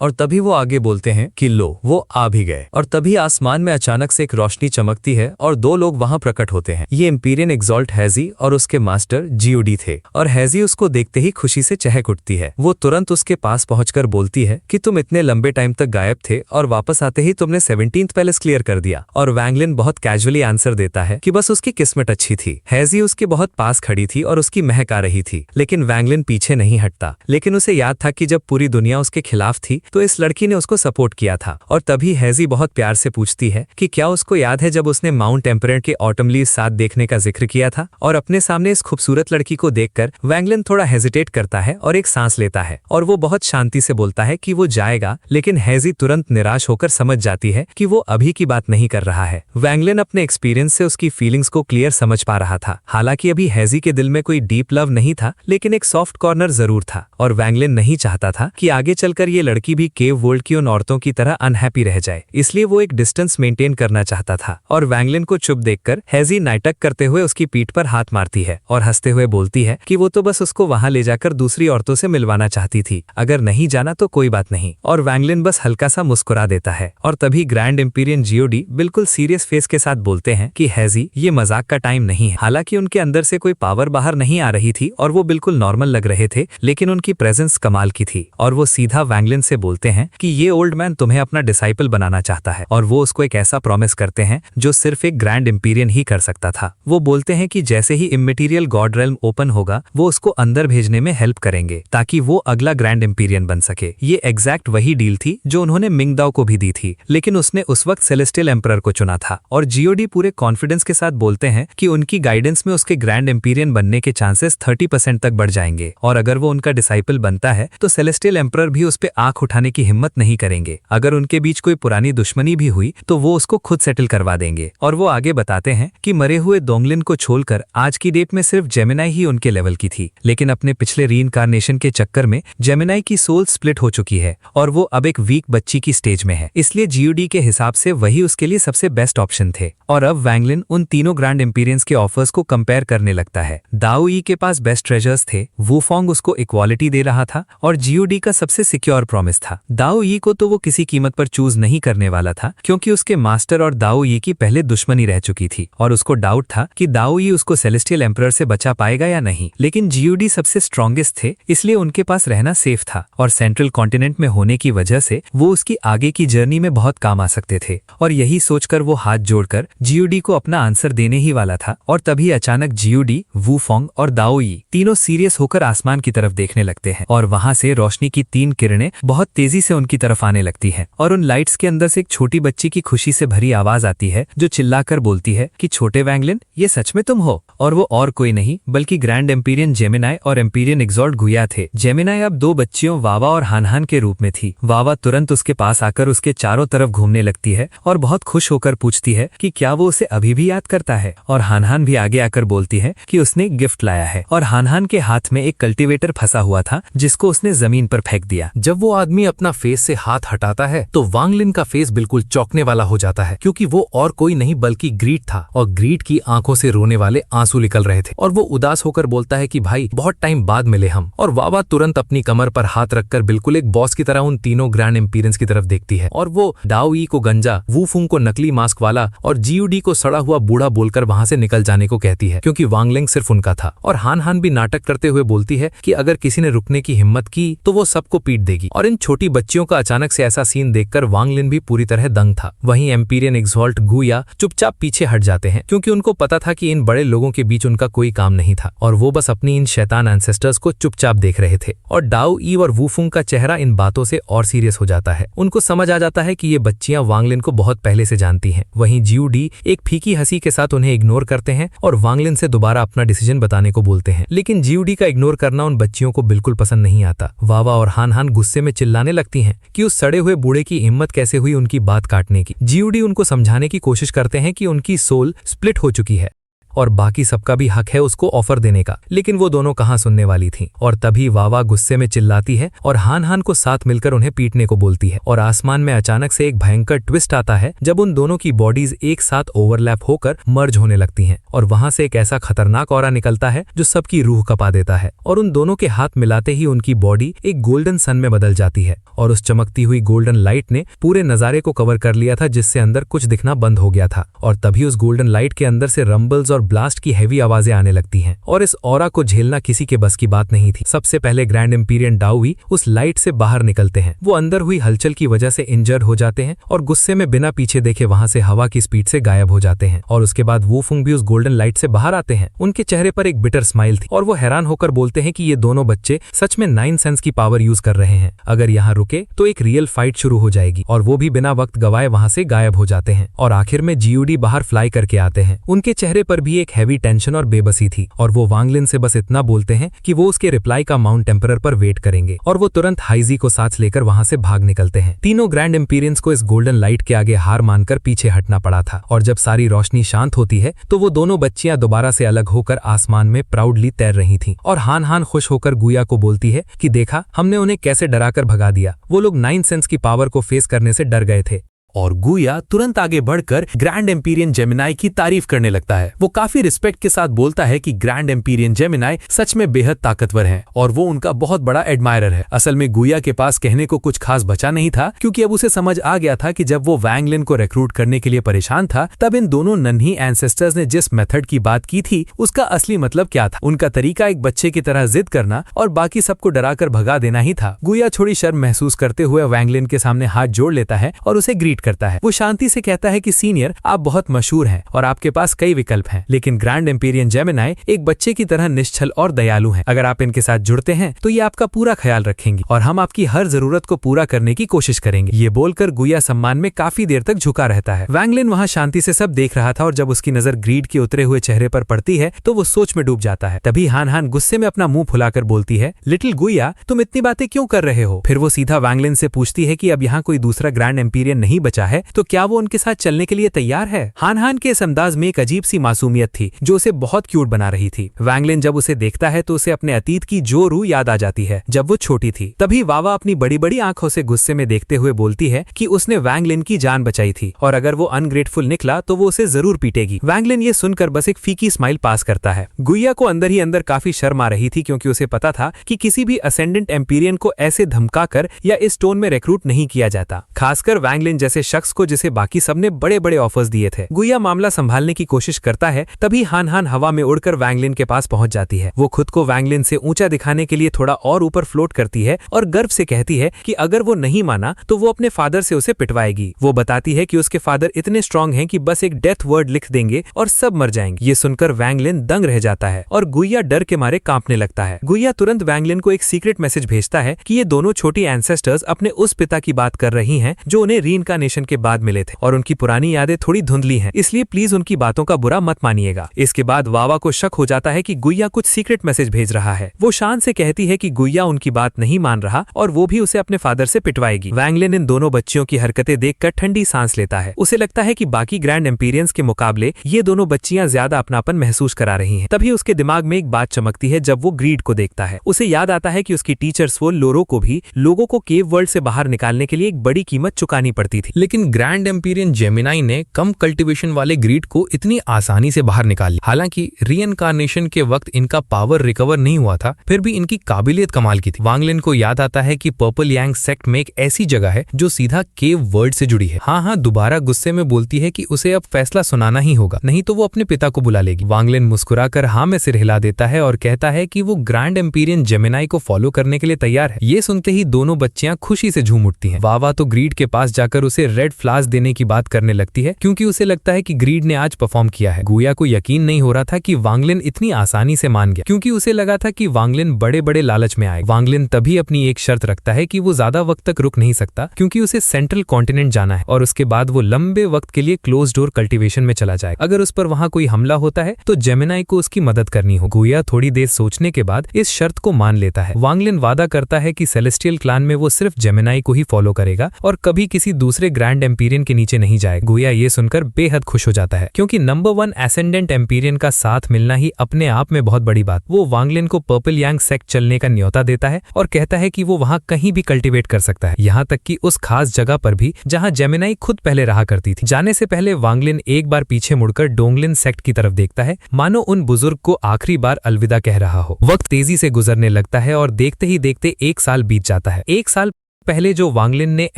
और तभी वो आगे बोलते हैं कि लो वो आ भी गए। और तभी आसमान में अचानक से एक रोशनी चमकती है और दो लोग वहां प्रकट होते हैं। ये इंपीरियन एग्जॉल्ट हैजी और उसके मास्टर जियोडी थे। और हैजी उसको देखते ही खुशी से चहक उठती है। वो तुरंत उसके पास पहुंचकर बोलती है कि तुम इतने लंबे टाइम तक गायब थे और वापस आते ही तुमने 17th पैलेस क्लियर कर दिया। और वैंगलिन बहुत कैजुअली आंसर देता है कि बस उसकी किस्मत अच्छी थी। हैजी उसके बहुत पास खड़ी थी और उसकी महक आ रही थी, लेकिन वैंगलिन पीछे नहीं हटता। लेकिन उसे याद था कि जब पूरी दुनिया उसके खिलाफ थी तो इस लड़की ने उसको सपोर्ट किया था। और तभी हैजी बहुत प्यार से पूछती है कि क्या उसको याद है जब उसने माउंट टेम्परेंट के ऑटम लीव 7 देखने का जिक्र किया था। और अपने सामने इस खूबसूरत लड़की को देखकर वैंगलिन थोड़ा हेजिटेट करता है और एक सांस लेता है और वो बहुत शांति से बोलता है कि वो जाएगा, लेकिन हैजी तुरंत निराश होकर समझ जाती है कि वो अभी की बात नहीं कर रहा है। वैंगलिन अपने एक्सपीरियंस से उसकी फीलिंग्स को क्लियर समझ पा रहा था। हालांकि अभी हैजी के दिल में कोई डीप लव नहीं था, लेकिन एक सॉफ्ट कॉर्नर जरूर था। और वैंगलिन नहीं चाहता था कि आगे चलकर ये लड़की भी केव वर्ल्ड की उन औरतों की तरह अनहैप्पी रह जाए, इसलिए वो एक डिस्टेंस मेंटेन करना चाहता था। और वैंगलिन को चुप देखकर हैजी नाटक करते हुए उसकी पीठ पर हाथ मारती है और हंसते हुए बोलती है कि वो तो बस उसको वहां ले जाकर दूसरी औरतों से मिलवाना चाहती थी, अगर नहीं जाना तो कोई बात नहीं। और वैंगलिन बस हल्का सा मुस्कुरा देता है। और तभी ग्रैंड इंपीरियन जियोडी बिल्कुल सीरियस फेस के साथ बोलते हैं कि हैजी, ये मजाक का टाइम नहीं है। हालांकि उनके अंदर से कोई पावर बाहर नहीं आ रही थी और वो बिल्कुल नॉर्मल लग रहे थे, लेकिन उनकी प्रेजेंस कमाल की थी। और वो सीधा वैंगलिन से बोलते हैं कि ये ओल्ड मैन तुम्हें अपना डिसाइपल बनाना चाहता है और वो उसको एक ऐसा प्रॉमिस करते हैं जो सिर्फ एक ग्रैंड इंपीरियन ही कर सकता था। वो बोलते हैं कि जैसे ही इममेटीरियल गॉड रेल्म ओपन होगा वो उसको अंदर भेजने में हेल्प करेंगे ताकि वो अगला ग्रैंड इंपीरियन बन सके। ये एग्जैक्ट वही डील थी जो उन्होंने मिंग दाओ को भी दी थी, लेकिन उसने उस वक्त सेलेस्टियल एम्परर को चुना था। और जियोडी पूरे कॉन्फिडेंस के साथ बोलते हैं कि उनकी गाइडेंस में उसके ग्रैंड इंपीरियन बनने के चांसेस 30% तक बढ़ जाएंगे और अगर वो उनका डिसाइपल बनता है तो सेलेस्टियल एम्परर भी उस पे आंख उठाने की हिम्मत नहीं करेंगे। अगर उनके बीच कोई पुरानी दुश्मनी भी हुई तो वो उसको खुद सेटल करवा देंगे। और वो आगे बताते हैं कि मरे हुए डोंगलिन को छोड़कर आज की डेट में सिर्फ जेमिनाई ही उनके लेवल की थी, लेकिन अपने पिछले रीइंकार्नेशन के चक्कर में जेमिनाई की सोल स्प्लिट हो चुकी है और वो अब एक वीक बच्ची की स्टेज में है। इसलिए जीयूडी के हिसाब से वही उसके लिए सबसे बेस्ट ऑप्शन थे। और अब वैंगलिन उन तीनों ग्रैंड एम्पीरियंस के ऑफर्स को कंपेयर करने लगता है। दाओ यी के पास बेस्ट ट्रेजर्स थे, वुफोंग उसको इक्वालिटी दे रहा था और जीयूडी का सबसे सिक्योर प्रॉमिस था। दाओ यी को तो वो किसी कीमत पर चूज नहीं करने वाला था, क्योंकि उसके मास्टर और दाओ यी की पहले दुश्मनी रह चुकी थी और उसको डाउट था कि दाओ यी उसको सेलेस्टियल एम्परर से बचा पाएगा या नहीं। लेकिन जीयूडी सबसे स्ट्रॉन्गेस्ट थे, इसलिए उनके पास रहना सेफ था और सेंट्रल कॉन्टिनेंट में होने की वजह से वो उसकी आगे की जर्नी में बहुत काम आ सकते थे। और यही सोचकर वो हाथ जोड़कर जीयूडी को अपना आंसर देने ही वाला था। और तभी अचानक जीयूडी, वुफोंग और दाओ यी तीनों सीरियस होकर आसमान की तरफ देखने लगते हैं और वहां से रोशनी की 3 किरणें बहुत तेजी से उनकी तरफ आने लगती हैं और उन लाइट्स के अंदर से एक छोटी बच्ची की खुशी से भरी आवाज आती है जो चिल्लाकर बोलती है कि छोटे वैंगलिन, ये सच में तुम हो। और वो और कोई नहीं बल्कि ग्रैंड एम्पीरियन जेमिनाई और एम्पीरियन एग्जॉल्ट गुया थे। जेमिनाई अब 2 बच्चियों वावा और हानहान के रूप में थी। वावा तुरंत उसके पास आकर उसके चारों तरफ घूमने लगती है और बहुत खुश होकर पूछती है कि क्या वो उसे अभी भी याद करता है। और हानहान भी आगे आकर बोलती है कि उसने एक गिफ्ट लाया है। और हानहान के हाथ में एक कल्टीवेटर फंसा हुआ था जिसको उसने जमीन पर फेंक दिया। जब वो आदमी अपना फेस से हाथ हटाता है तो वांगलिन का फेस बिल्कुल चौंकने वाला हो जाता है, क्योंकि वो और कोई नहीं बल्कि ग्रीड था और ग्रीड की आंखों से रोने वाले आंसू निकल रहे थे। और वो उदास होकर बोलता है कि भाई बहुत टाइम बाद मिले हम। और वावा तुरंत अपनी कमर पर हाथ रखकर बिल्कुल एक बॉस की तरह उन तीनों ग्रैंड एम्पीरियंस की तरफ देखती है और वो दाओ यी को गंजा, वुफोंग को नकली मास्क वाला और जीयूडी को सड़ा हुआ बूढ़ा बोलकर वहां से निकल जाने को कहती है, क्योंकि वांगलिंग सिर्फ उनका था। और हानहान भी नाटक करते हुए बोलती है कि अगर किसी ने रुकने की हिम्मत की तो वो सबको पीट देगी। और इन छोटी बच्चियों का अचानक से ऐसा सीन देखकर वांगलिन भी पूरी तरह दंग था। वहीं एम्पीरियन एग्जॉल्ट गुया चुपचाप पीछे हट जाते हैं, क्योंकि उनको पता था कि इन बड़े लोगों के बीच उनका कोई काम नहीं था और वो बस अपनी इन शैतान एंसेस्टर्स को चुपचाप देख रहे थे। और दाओ यी और वुफोंग का चेहरा इन बातों से और सीरियस हो जाता है। उनको समझ आ जाता है कि ये बच्चियां वांगलिन को बहुत पहले से जानती हैं। वहीं जीयूडी एक फीकी हंसी के साथ उन्हें इग्नोर करते हैं और वांगलिन से दोबारा अपना डिसीजन बताने को बोलते हैं। लेकिन जीयूडी का इग्नोर करना उन बच्चियों को बिल्कुल पसंद नहीं आता। वावा और हानहान गुस्से में चिल्लाने लगती हैं कि उस सड़े हुए बूढ़े की हिम्मत कैसे हुई उनकी बात काटने की। जीयूडी उनको समझाने की कोशिश करते हैं कि उनकी सोल स्प्लिट हो चुकी है और बाकी सबका भी हक है उसको ऑफर देने का, लेकिन वो दोनों कहाँ सुनने वाली थीं। और तभी वावा गुस्से में चिल्लाती है और हानहान को साथ मिलकर उन्हें पीटने को बोलती है। और आसमान में अचानक से एक भयंकर ट्विस्ट आता है जब उन दोनों की बॉडीज एक साथ ओवरलैप होकर मर्ज होने लगती हैं और वहां से एक ऐसा खतरनाक ऑरा निकलता है जो सबकी रूह कपा देता है। और उन दोनों के हाथ मिलाते ही उनकी बॉडी एक गोल्डन सन में बदल जाती है और उस चमकती हुई गोल्डन लाइट ने पूरे नजारे को कवर कर लिया था, जिससे अंदर कुछ दिखना बंद हो गया था। और तभी उस गोल्डन लाइट के अंदर से रंबल्स और ब्लास्ट की हैवी आवाजें आने लगती हैं और इस ऑरा को झेलना किसी के बस की बात नहीं थी। सबसे पहले ग्रैंड एम्पीरियन दाओ यी उस लाइट से बाहर निकलते हैं। वो अंदर हुई हलचल की वजह से इंजर्ड हो जाते हैं और गुस्से में बिना पीछे देखे वहां से हवा की स्पीड से गायब हो जाते हैं। और उसके बाद वुफोंग भी उस गोल्डन लाइट से बाहर आते हैं। उनके चेहरे पर एक बिटर स्माइल थी और वो हैरान होकर बोलते हैं कि ये दोनों बच्चे सच में 9 सेंस की पावर यूज कर रहे हैं। अगर यहाँ रुके तो एक रियल फाइट शुरू हो जाएगी। और वो भी बिना वक्त गवाए वहां से गायब हो जाते हैं। और आखिर में जीयूडी बाहर फ्लाई करके आते हैं। उनके चेहरे पर भी एक हैवी टेंशन और बेबसी थी और वो वांगलिन से बस इतना बोलते हैं कि वो उसके रिप्लाई का माउंट टेम्परर पर वेट करेंगे। और वो तुरंत हाइजी को साथ लेकर वहां से भाग निकलते हैं। तीनों ग्रैंड एम्पीरियंस को इस गोल्डन लाइट के आगे हार मानकर पीछे हटना पड़ा था। और जब सारी रोशनी शांत होती है तो वो दोनों बच्चियां दोबारा से अलग होकर आसमान में प्राउडली तैर रही थीं। और हानहान खुश होकर गुया को बोलती है कि देखा, हमने उन्हें कैसे डराकर भगा दिया। वो लोग 9 सेंस की पावर को फेस करने से डर गए थे। और गुया तुरंत आगे बढ़कर ग्रैंड एम्पीरियन जेमिनाई की तारीफ करने लगता है। वो काफी रिस्पेक्ट के साथ बोलता है कि ग्रैंड एम्पीरियन जेमिनाई सच में बेहद ताकतवर हैं और वो उनका बहुत बड़ा एडमायरर है। असल में गुया के पास कहने को कुछ खास बचा नहीं था, क्योंकि अब उसे समझ आ गया था कि जब वो वैंगलिन को रिक्रूट करने के लिए परेशान था तब इन दोनों नन्ही एंसेस्टर्स ने जिस मेथड की बात की थी उसका असली मतलब क्या था। उनका तरीका एक बच्चे की तरह जिद करना और बाकी सबको डराकर भगा देना ही था। गुया थोड़ी शर्म महसूस करते हुए वैंगलिन के सामने हाथ जोड़ लेता है और उसे ग्रीट रिस्पेक्ट करता है। वो शांति से कहता है कि सीनियर, आप बहुत मशहूर हैं और आपके पास कई विकल्प हैं, लेकिन ग्रैंड एम्पीरियन जेमिनाई एक बच्चे की तरह निश्चल और दयालु हैं। अगर आप इनके साथ जुड़ते हैं तो ये आपका पूरा ख्याल रखेंगी और हम आपकी हर जरूरत को पूरा करने की कोशिश करेंगे। ये बोलकर गुया सम्मान में काफी देर तक झुका रहता है। वैंगलिन वहाँ शांति से सब देख रहा था और जब उसकी नजर ग्रीड के उतरे हुए चेहरे पर पड़ती है तो वो सोच में डूब जाता है। तभी हान हान गुस्से में अपना मुंह फुलाकर बोलती है, लिटिल गुया, तुम इतनी बातें क्यों कर रहे हो? फिर वो सीधा वैंगलिन से पूछती है कि अब यहाँ कोई दूसरा ग्रैंड एम्पीरियन नहीं बचा है तो क्या वो उनके साथ चलने के लिए तैयार है? हान हान के इस अंदाज में एक अजीब सी मासूमियत थी जो उसे बहुत क्यूट बना रही थी। वैंगलिन जब उसे देखता है तो उसे अपने अतीत की जो रू याद आ जाती है जब वो छोटी थी। तभी वावा अपनी बड़ी बड़ी आंखों से गुस्से में देखते हुए बोलती है कि उसने वैंगलिन की जान बचाई थी और अगर वो अनग्रेटफुल निकला तो वो उसे जरूर पीटेगी। वैंगलिन ये सुनकर बस एक फीकी स्माइल पास करता है। गुइया को अंदर ही अंदर काफी शर्म आ रही थी क्योंकि उसे पता था कि किसी भी असेंडेंट एम्पीरियन को ऐसे धमकाकर या इस टोन में रिक्रूट नहीं किया जाता, खासकर वैंगलिन जैसे शख्स को जिसे बाकी सबने बड़े बड़े ऑफर्स दिए थे। गुइया मामला संभालने की कोशिश करता है, तभी हान हान हवा में उड़कर वैंगलिन के पास पहुंच जाती है। वो खुद को वैंगलिन से ऊंचा दिखाने के लिए थोड़ा और ऊपर फ्लोट करती है और गर्व से कहती है कि अगर वो नहीं माना तो वो अपने फादर से उसे पिटवाएगी। वो बताती है कि उसके फादर इतने स्ट्रांग हैं कि बस एक डेथ वर्ड लिख देंगे और सब मर जाएंगे। ये सुनकर वैंगलिन दंग रह जाता है और गुइया डर के मारे कांपने लगता है। गुइया तुरंत वैंगलिन को एक सीक्रेट मैसेज भेजता है कि ये दोनों छोटी एंसेस्टर्स अपने उस पिता की बात कर रही हैं जो उन्हें रीइंकार्नेशन के बाद मिले थे और उनकी पुरानी यादें थोड़ी धुंधली हैं, इसलिए प्लीज उनकी बातों का बुरा मत मानिएगा। इसके बाद वावा को शक हो जाता है कि गुइया कुछ सीक्रेट मैसेज भेज रहा है। वो शान से कहती है कि गुइया उनकी बात नहीं मान रहा और वो भी उसे अपने फादर से पिटवाएगी। वैंगलिन इन दोनों बच्चियों की हरकतें देखकर ठंडी सांस लेता है। उसे लगता है कि बाकी ग्रैंड एम्पीरियंस के मुकाबले ये दोनों बच्चियां ज्यादा अपनापन महसूस करा रही हैं। तभी उसके दिमाग में एक बात चमकती है जब वो ग्रीड को देखता है। उसे याद आता है कि उसकी टीचर स्वोल लोरो को भी लोगों को केव वर्ल्ड से बाहर निकालने के लिए एक बड़ी कीमत चुकानी पड़ती थी। लेकिन ग्रैंड एम्पीरियन जेमिनाई ने कम कल्टीवेशन वाले ग्रीड को इतनी आसानी से बाहर निकाल लिया। हालांकि रीइंकार्नेशन के वक्त इनका पावर रिकवर नहीं हुआ था, फिर भी इनकी काबिलियत कमाल की थी। वैंगलिन को याद आता है कि पर्पल यांग सेक्ट में एक ऐसी जगह है जो सीधा केव वर्ल्ड से जुड़ी है। हाँ, दोबारा गुस्से में बोलती है कि उसे अब फैसला सुनाना ही होगा, नहीं तो वो अपने पिता को बुला लेगी। वैंगलिन मुस्कुराकर हाँ में सिर हिला देता है और कहता है कि वो ग्रैंड एम्पीरियन जेमिनाई को फॉलो करने के लिए तैयार है। ये सुनते ही दोनों बच्चियां खुशी से झूम उठती हैं। वावा तो ग्रीड के पास जाकर उसे रेड फ्लावर्स देने की बात करने लगती है क्योंकि उसे लगता है कि ग्रीड ने आज परफॉर्म किया है। गुया को यकीन नहीं हो रहा था कि वैंगलिन इतनी आसानी से मान गया क्योंकि उसे लगा था कि वैंगलिन बड़े बड़े लालच में आए। वैंगलिन तभी अपनी एक शर्त रखता है कि वो ज्यादा वक्त तक रुक नहीं सकता क्योंकि उसे सेंट्रल कॉन्टिनेंट जाना है और उसके बाद वो लंबे वक्त के लिए क्लोज डोर कल्टीवेशन में चला जाए। अगर उस पर वहां कोई हमला होता है तो जेमिनाई को उसकी मदद करनी हो। गुया थोड़ी देर सोचने के बाद इस शर्त को मान लेता है। वैंगलिन वादा करता है कि सेलेस्टियल क्लान में वो सिर्फ जेमिनाई को ही फॉलो करेगा और कभी किसी दूसरे ग्रैंड एम्पीरियन के नीचे नहीं जाएगा। गुया ये सुनकर बेहद खुश हो जाता है क्योंकि नंबर 1 एसेंडेंट एम्पीरियन का साथ मिलना ही अपने आप में बहुत बड़ी बात। वो वैंगलिन को पर्पल यांग सेक्ट चलने का न्योता देता है और कहता है कि वो वहां कहीं भी कल्टीवेट कर सकता है, यहाँ तक कि उस खास जगह पर भी जहां जेमिनाई खुद पहले रहा करती थी। जाने से पहले वैंगलिन एक बार पीछे मुड़कर डोंगलिन सेक्ट की तरफ देखता है, मानो उन बुजुर्ग को आखिरी बार अलविदा कह रहा हो। वक्त तेजी से गुजरने लगता है और देखते ही देखते 1 साल बीत जाता है। 1 साल पहले जो वैंगलिन ने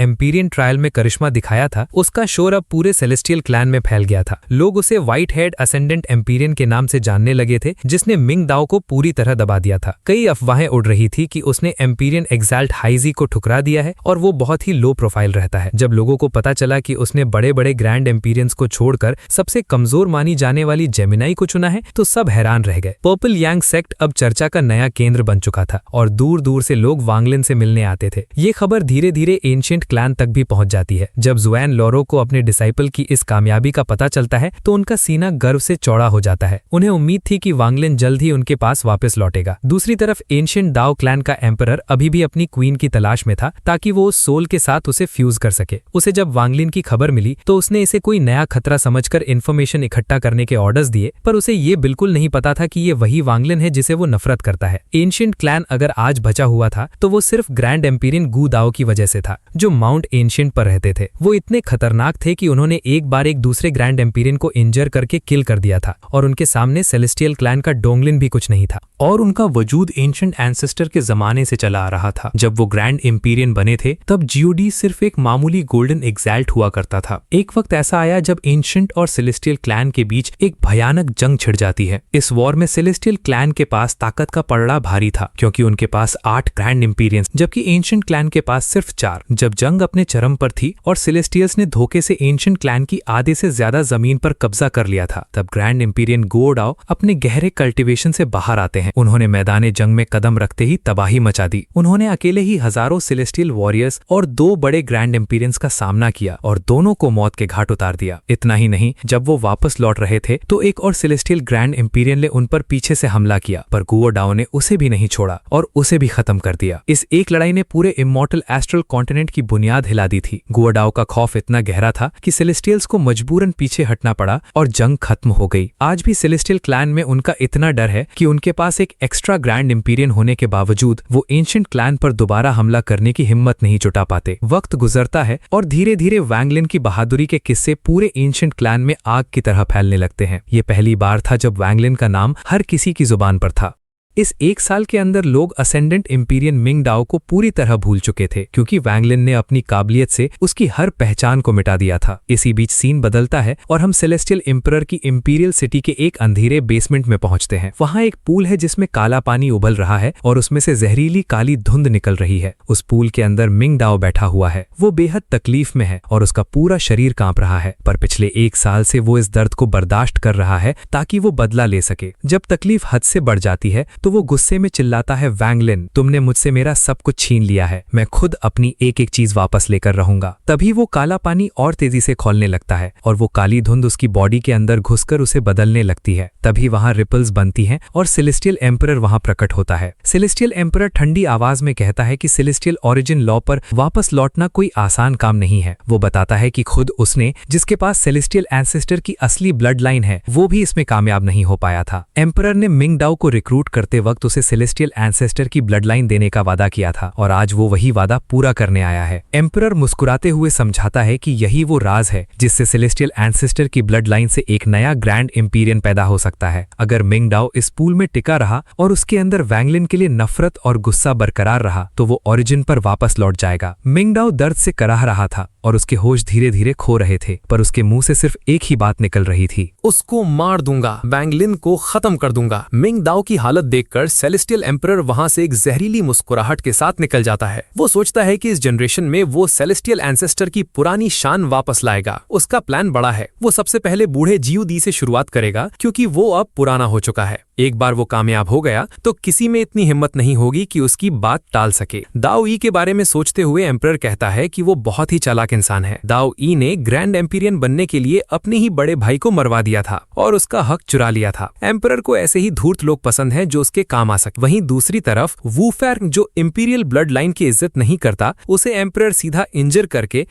एम्पीरियन ट्रायल में करिश्मा दिखाया था उसका शोर अब पूरे सेलेस्टियल क्लैन में फैल गया था। लोग उसे व्हाइट हेड असेंडेंट एम्पीरियन के नाम से जानने लगे थे जिसने मिंग दाओ को पूरी तरह दबा दिया था। कई अफवाहें उड़ रही थी कि उसने एम्पीरियन एक्साल्ट हाइजी को ठुकरा दिया है और वो बहुत ही लो प्रोफाइल रहता है। जब लोगों को पता चला कि उसने बड़े बड़े ग्रैंड एम्पीरियंस को छोड़कर सबसे कमजोर मानी जाने वाली जेमिनाई को चुना है तो सब हैरान रह गए। पर्पल यांग सेक्ट अब चर्चा का नया केंद्र बन चुका था और दूर दूर से लोग वैंगलिन से मिलने आते थे। ये खबर धीरे धीरे एंशिएंट क्लैन तक भी पहुंच जाती है। जब जुआन लोरो को अपने डिसाइपल की इस कामयाबी का पता चलता है तो उनका सीना गर्व से चौड़ा हो जाता है। उन्हें उम्मीद थी कि वैंगलिन जल्द ही उनके पास वापस लौटेगा। दूसरी तरफ एंशिएंट दाओ क्लैन का एम्परर अभी भी अपनी क्वीन की तलाश में था ताकि वो उस सोल के साथ उसे फ्यूज कर सके। उसे जब वैंगलिन की खबर मिली तो उसने इसे कोई नया खतरा समझकर इन्फॉर्मेशन इकट्ठा करने के ऑर्डर्स दिए, पर उसे ये बिल्कुल नहीं पता था कि ये वही वैंगलिन है जिसे वो नफरत करता है। एंशिएंट क्लैन अगर आज बचा हुआ था तो वो सिर्फ ग्रैंड एम्पीरियन गू दाओ की वजह से था जो माउंट एंशिएंट पर रहते थे। वो इतने खतरनाक थे कि उन्होंने एक बार एक दूसरे ग्रैंड एम्पीरियन को इंजर करके किल कर दिया था और उनके सामने सेलेस्टियल क्लैन का डोंगलिन भी कुछ नहीं था और उनका वजूद एंशिएंट एंसेस्टर के जमाने से चला आ रहा था। जब वो ग्रैंड एम्पीरियन बने थे तब जीओडी सिर्फ एक मामूली गोल्डन एक्साल्ट हुआ करता था। एक वक्त ऐसा आया जब एंशिएंट और सेलेस्टियल क्लैन के बीच एक भयानक जंग छिड़ जाती है। इस वॉर में सेलेस्टियल क्लैन के पास ताकत का पलड़ा भारी था क्योंकि उनके पास 8 ग्रैंड एम्पीरियंस जबकि एंशिएंट क्लैन के पास सिर्फ 4। जब जंग अपने चरम पर थी और सेलेस्टियल्स ने धोखे से एंशिएंट क्लैन की आधे से ज्यादा जमीन पर कब्जा कर लिया था, तब ग्रैंड इंपीरियन गुओ डाओ अपने गहरे कल्टीवेशन से बाहर आते हैं। उन्होंने मैदान जंग में कदम रखते ही तबाही मचा दी। उन्होंने अकेले ही हजारों सेलेस्टियल वॉरियर्स और 2 बड़े ग्रैंड इंपीरियंस का सामना किया और दोनों को मौत के घाट उतार दिया। इतना ही नहीं, जब वो वापस लौट रहे थे तो एक और सेलेस्टियल ग्रैंड इंपीरियन ने उन पर पीछे से हमला किया, पर गुओ डाओ ने उसे भी नहीं छोड़ा और उसे भी खत्म कर दिया। इस एक लड़ाई ने पूरे इमॉर्टल एस्ट्रल कॉन्टिनेंट की बुनियाद हिला दी थी। गुओ डाओ का खौफ इतना गहरा था कि सेलेस्टियल्स को मजबूरन पीछे हटना पड़ा और जंग खत्म हो गई। आज भी सेलेस्टियल क्लैन में उनका इतना डर है कि उनके पास एक एक्स्ट्रा ग्रैंड इंपीरियन होने के बावजूद वो एंशिएंट क्लैन पर दोबारा हमला करने की हिम्मत नहीं जुटा पाते। वक्त गुजरता है और धीरे धीरे वैंगलिन की बहादुरी के किस्से पूरे एंशिएंट क्लैन में आग की तरह फैलने लगते हैं। ये पहली बार था जब वैंगलिन का नाम हर किसी की जुबान पर था। इस 1 साल के अंदर लोग असेंडेंट इंपीरियन मिंग डाओ को पूरी तरह भूल चुके थे, क्योंकि वैंगलिन ने अपनी काबिलियत से उसकी हर पहचान को मिटा दिया था। इसी बीच सीन बदलता है और हम सेलेस्टियल एम्परर की इंपीरियल सिटी के एक अंधेरे बेसमेंट में पहुंचते हैं। वहां एक पूल है जिसमें काला पानी उबल रहा है और उसमें से जहरीली काली धुंध निकल रही है। उस पूल के अंदर मिंग डाओ बैठा हुआ है। वो बेहद तकलीफ में है और उसका पूरा शरीर कांप रहा है, पर पिछले 1 साल से वो इस दर्द को बर्दाश्त कर रहा है ताकि वो बदला ले सके। जब तकलीफ हद से बढ़ जाती है तो वो गुस्से में चिल्लाता है, वैंगलिन, तुमने मुझसे मेरा सब कुछ छीन लिया है। मैं खुद अपनी एक एक चीज वापस लेकर रहूंगा। तभी वो काला पानी और तेजी से खौलने लगता है और वो काली धुंध उसकी बॉडी के अंदर घुसकर उसे बदलने लगती है। तभी वहां रिपल्स बनती हैं और सेलेस्टियल एम्परर वहां प्रकट होता है। सेलेस्टियल एम्परर ठंडी आवाज में कहता है कि सेलेस्टियल ओरिजिन लॉ पर वापस लौटना कोई आसान काम नहीं है। वो बताता है कि खुद उसने, जिसके पास सेलेस्टियल एंसेस्टर की असली ब्लड लाइन है, वो भी इसमें कामयाब नहीं हो पाया था। एम्परर ने मिंग डाओ को रिक्रूट करते वक्त उसे सेलेस्टियल एंसेस्टर की ब्लड लाइन देने का वादा किया था और आज वो वही वादा पूरा करने आया है। एम्परर मुस्कुराते हुए समझाता है कि यही वो राज है जिससे सेलेस्टियल एंसेस्टर की ब्लड लाइन से एक नया ग्रैंड इंपीरियन पैदा हो सकता है। अगर मिंग डाओ इस पूल में टिका रहा और उसके अंदर वैंगलिन के लिए नफरत और गुस्सा बरकरार रहा तो वो ओरिजिन पर वापस लौट जाएगा। मिंग डाओ दर्द से कराह रहा था और उसके होश धीरे धीरे खो रहे थे, पर उसके मुंह से सिर्फ एक ही बात निकल रही थी, उसको मार दूंगा, वैंगलिन को खत्म कर दूंगा। मिंग डाओ की हालत देखकर सेलेस्टियल एम्परर वहां से एक जहरीली मुस्कुराहट के साथ निकल जाता है। वो सोचता है कि इस जनरेशन में वो सेलेस्टियल एंसेस्टर की पुरानी शान वापस लाएगा। उसका प्लान बड़ा है। वो सबसे पहले बूढ़े जियू दी से शुरुआत करेगा, क्योंकि वो अब पुराना हो चुका है। एक बार वो कामयाब हो गया तो किसी में इतनी हिम्मत नहीं होगी कि उसकी बात टाल सके। दाओ ई के बारे में सोचते हुए एम्परर कहता है कि वो बहुत ही चालाक इंसान है। दाओ ई ने ग्रैंड एम्पीरियन बनने के लिए अपने ही बड़े भाई को मरवा दिया था और उसका हक चुरा लिया था। एम्परर को ऐसे ही धूर्त लोग पसंद हैं जो उसके काम आ सके। वहीं दूसरी तरफ वू फेंग, जो इंपीरियल ब्लड लाइन की इज्जत नहीं करता, उसे एम्परर सीधा इंजर करके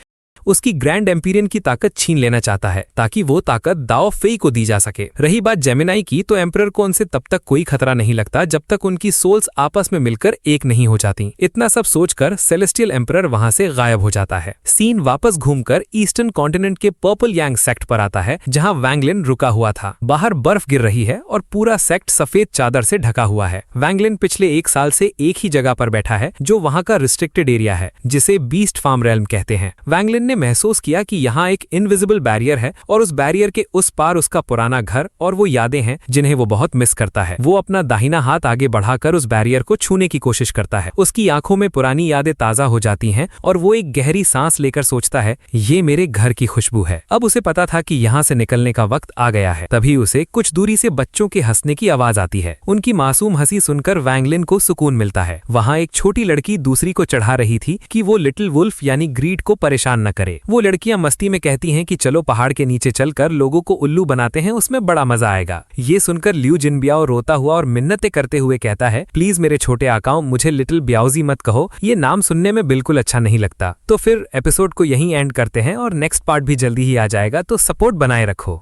उसकी ग्रैंड एम्पीरियन की ताकत छीन लेना चाहता है ताकि वो ताकत दाओ फेई को दी जा सके। रही बात जेमिनाई की, तो एम्परर को उनसे तब तक कोई खतरा नहीं लगता जब तक उनकी सोल्स आपस में मिलकर एक नहीं हो जाती। इतना सब सोचकर सेलेस्टियल एम्परर वहां से गायब हो जाता है। सीन वापस घूमकर ईस्टर्न कॉन्टिनेंट के पर्पल यांग सेक्ट पर आता है, जहां वैंगलिन रुका हुआ था। बाहर बर्फ गिर रही है और पूरा सेक्ट सफेद चादर से ढका हुआ है। वैंगलिन पिछले 1 साल से एक ही जगह पर बैठा है, जो वहां का रिस्ट्रिक्टेड एरिया है, जिसे बीस्ट फार्म रेल्म कहते हैं। वैंगलिन ने महसूस किया कि यहाँ एक इनविजिबल बैरियर है और उस बैरियर के उस पार उसका पुराना घर और वो यादें हैं जिन्हें वो बहुत मिस करता है। वो अपना दाहिना हाथ आगे बढ़ाकर उस बैरियर को छूने की कोशिश करता है। उसकी आंखों में पुरानी यादें ताजा हो जाती हैं और वो एक गहरी सांस लेकर सोचता है, ये मेरे घर की खुशबू है। अब उसे पता था कि यहाँ से निकलने का वक्त आ गया है। तभी उसे कुछ दूरी से बच्चों के हंसने की आवाज आती है। उनकी मासूम हंसी सुनकर वैंगलिन को सुकून मिलता है। वहाँ एक छोटी लड़की दूसरी को चढ़ा रही थी कि वो लिटिल वुल्फ यानी ग्रीड को परेशान न करे। वो लड़कियां मस्ती में कहती हैं कि चलो पहाड़ के नीचे चलकर लोगों को उल्लू बनाते हैं, उसमें बड़ा मजा आएगा। ये सुनकर लियू जिनबियाओ रोता हुआ और मिन्नतें करते हुए कहता है, प्लीज मेरे छोटे आकाओ, मुझे लिटिल ब्याओजी मत कहो, ये नाम सुनने में बिल्कुल अच्छा नहीं लगता। तो फिर एपिसोड को यहीं एंड करते हैं और नेक्स्ट पार्ट भी जल्दी ही आ जाएगा, तो सपोर्ट बनाए रखो।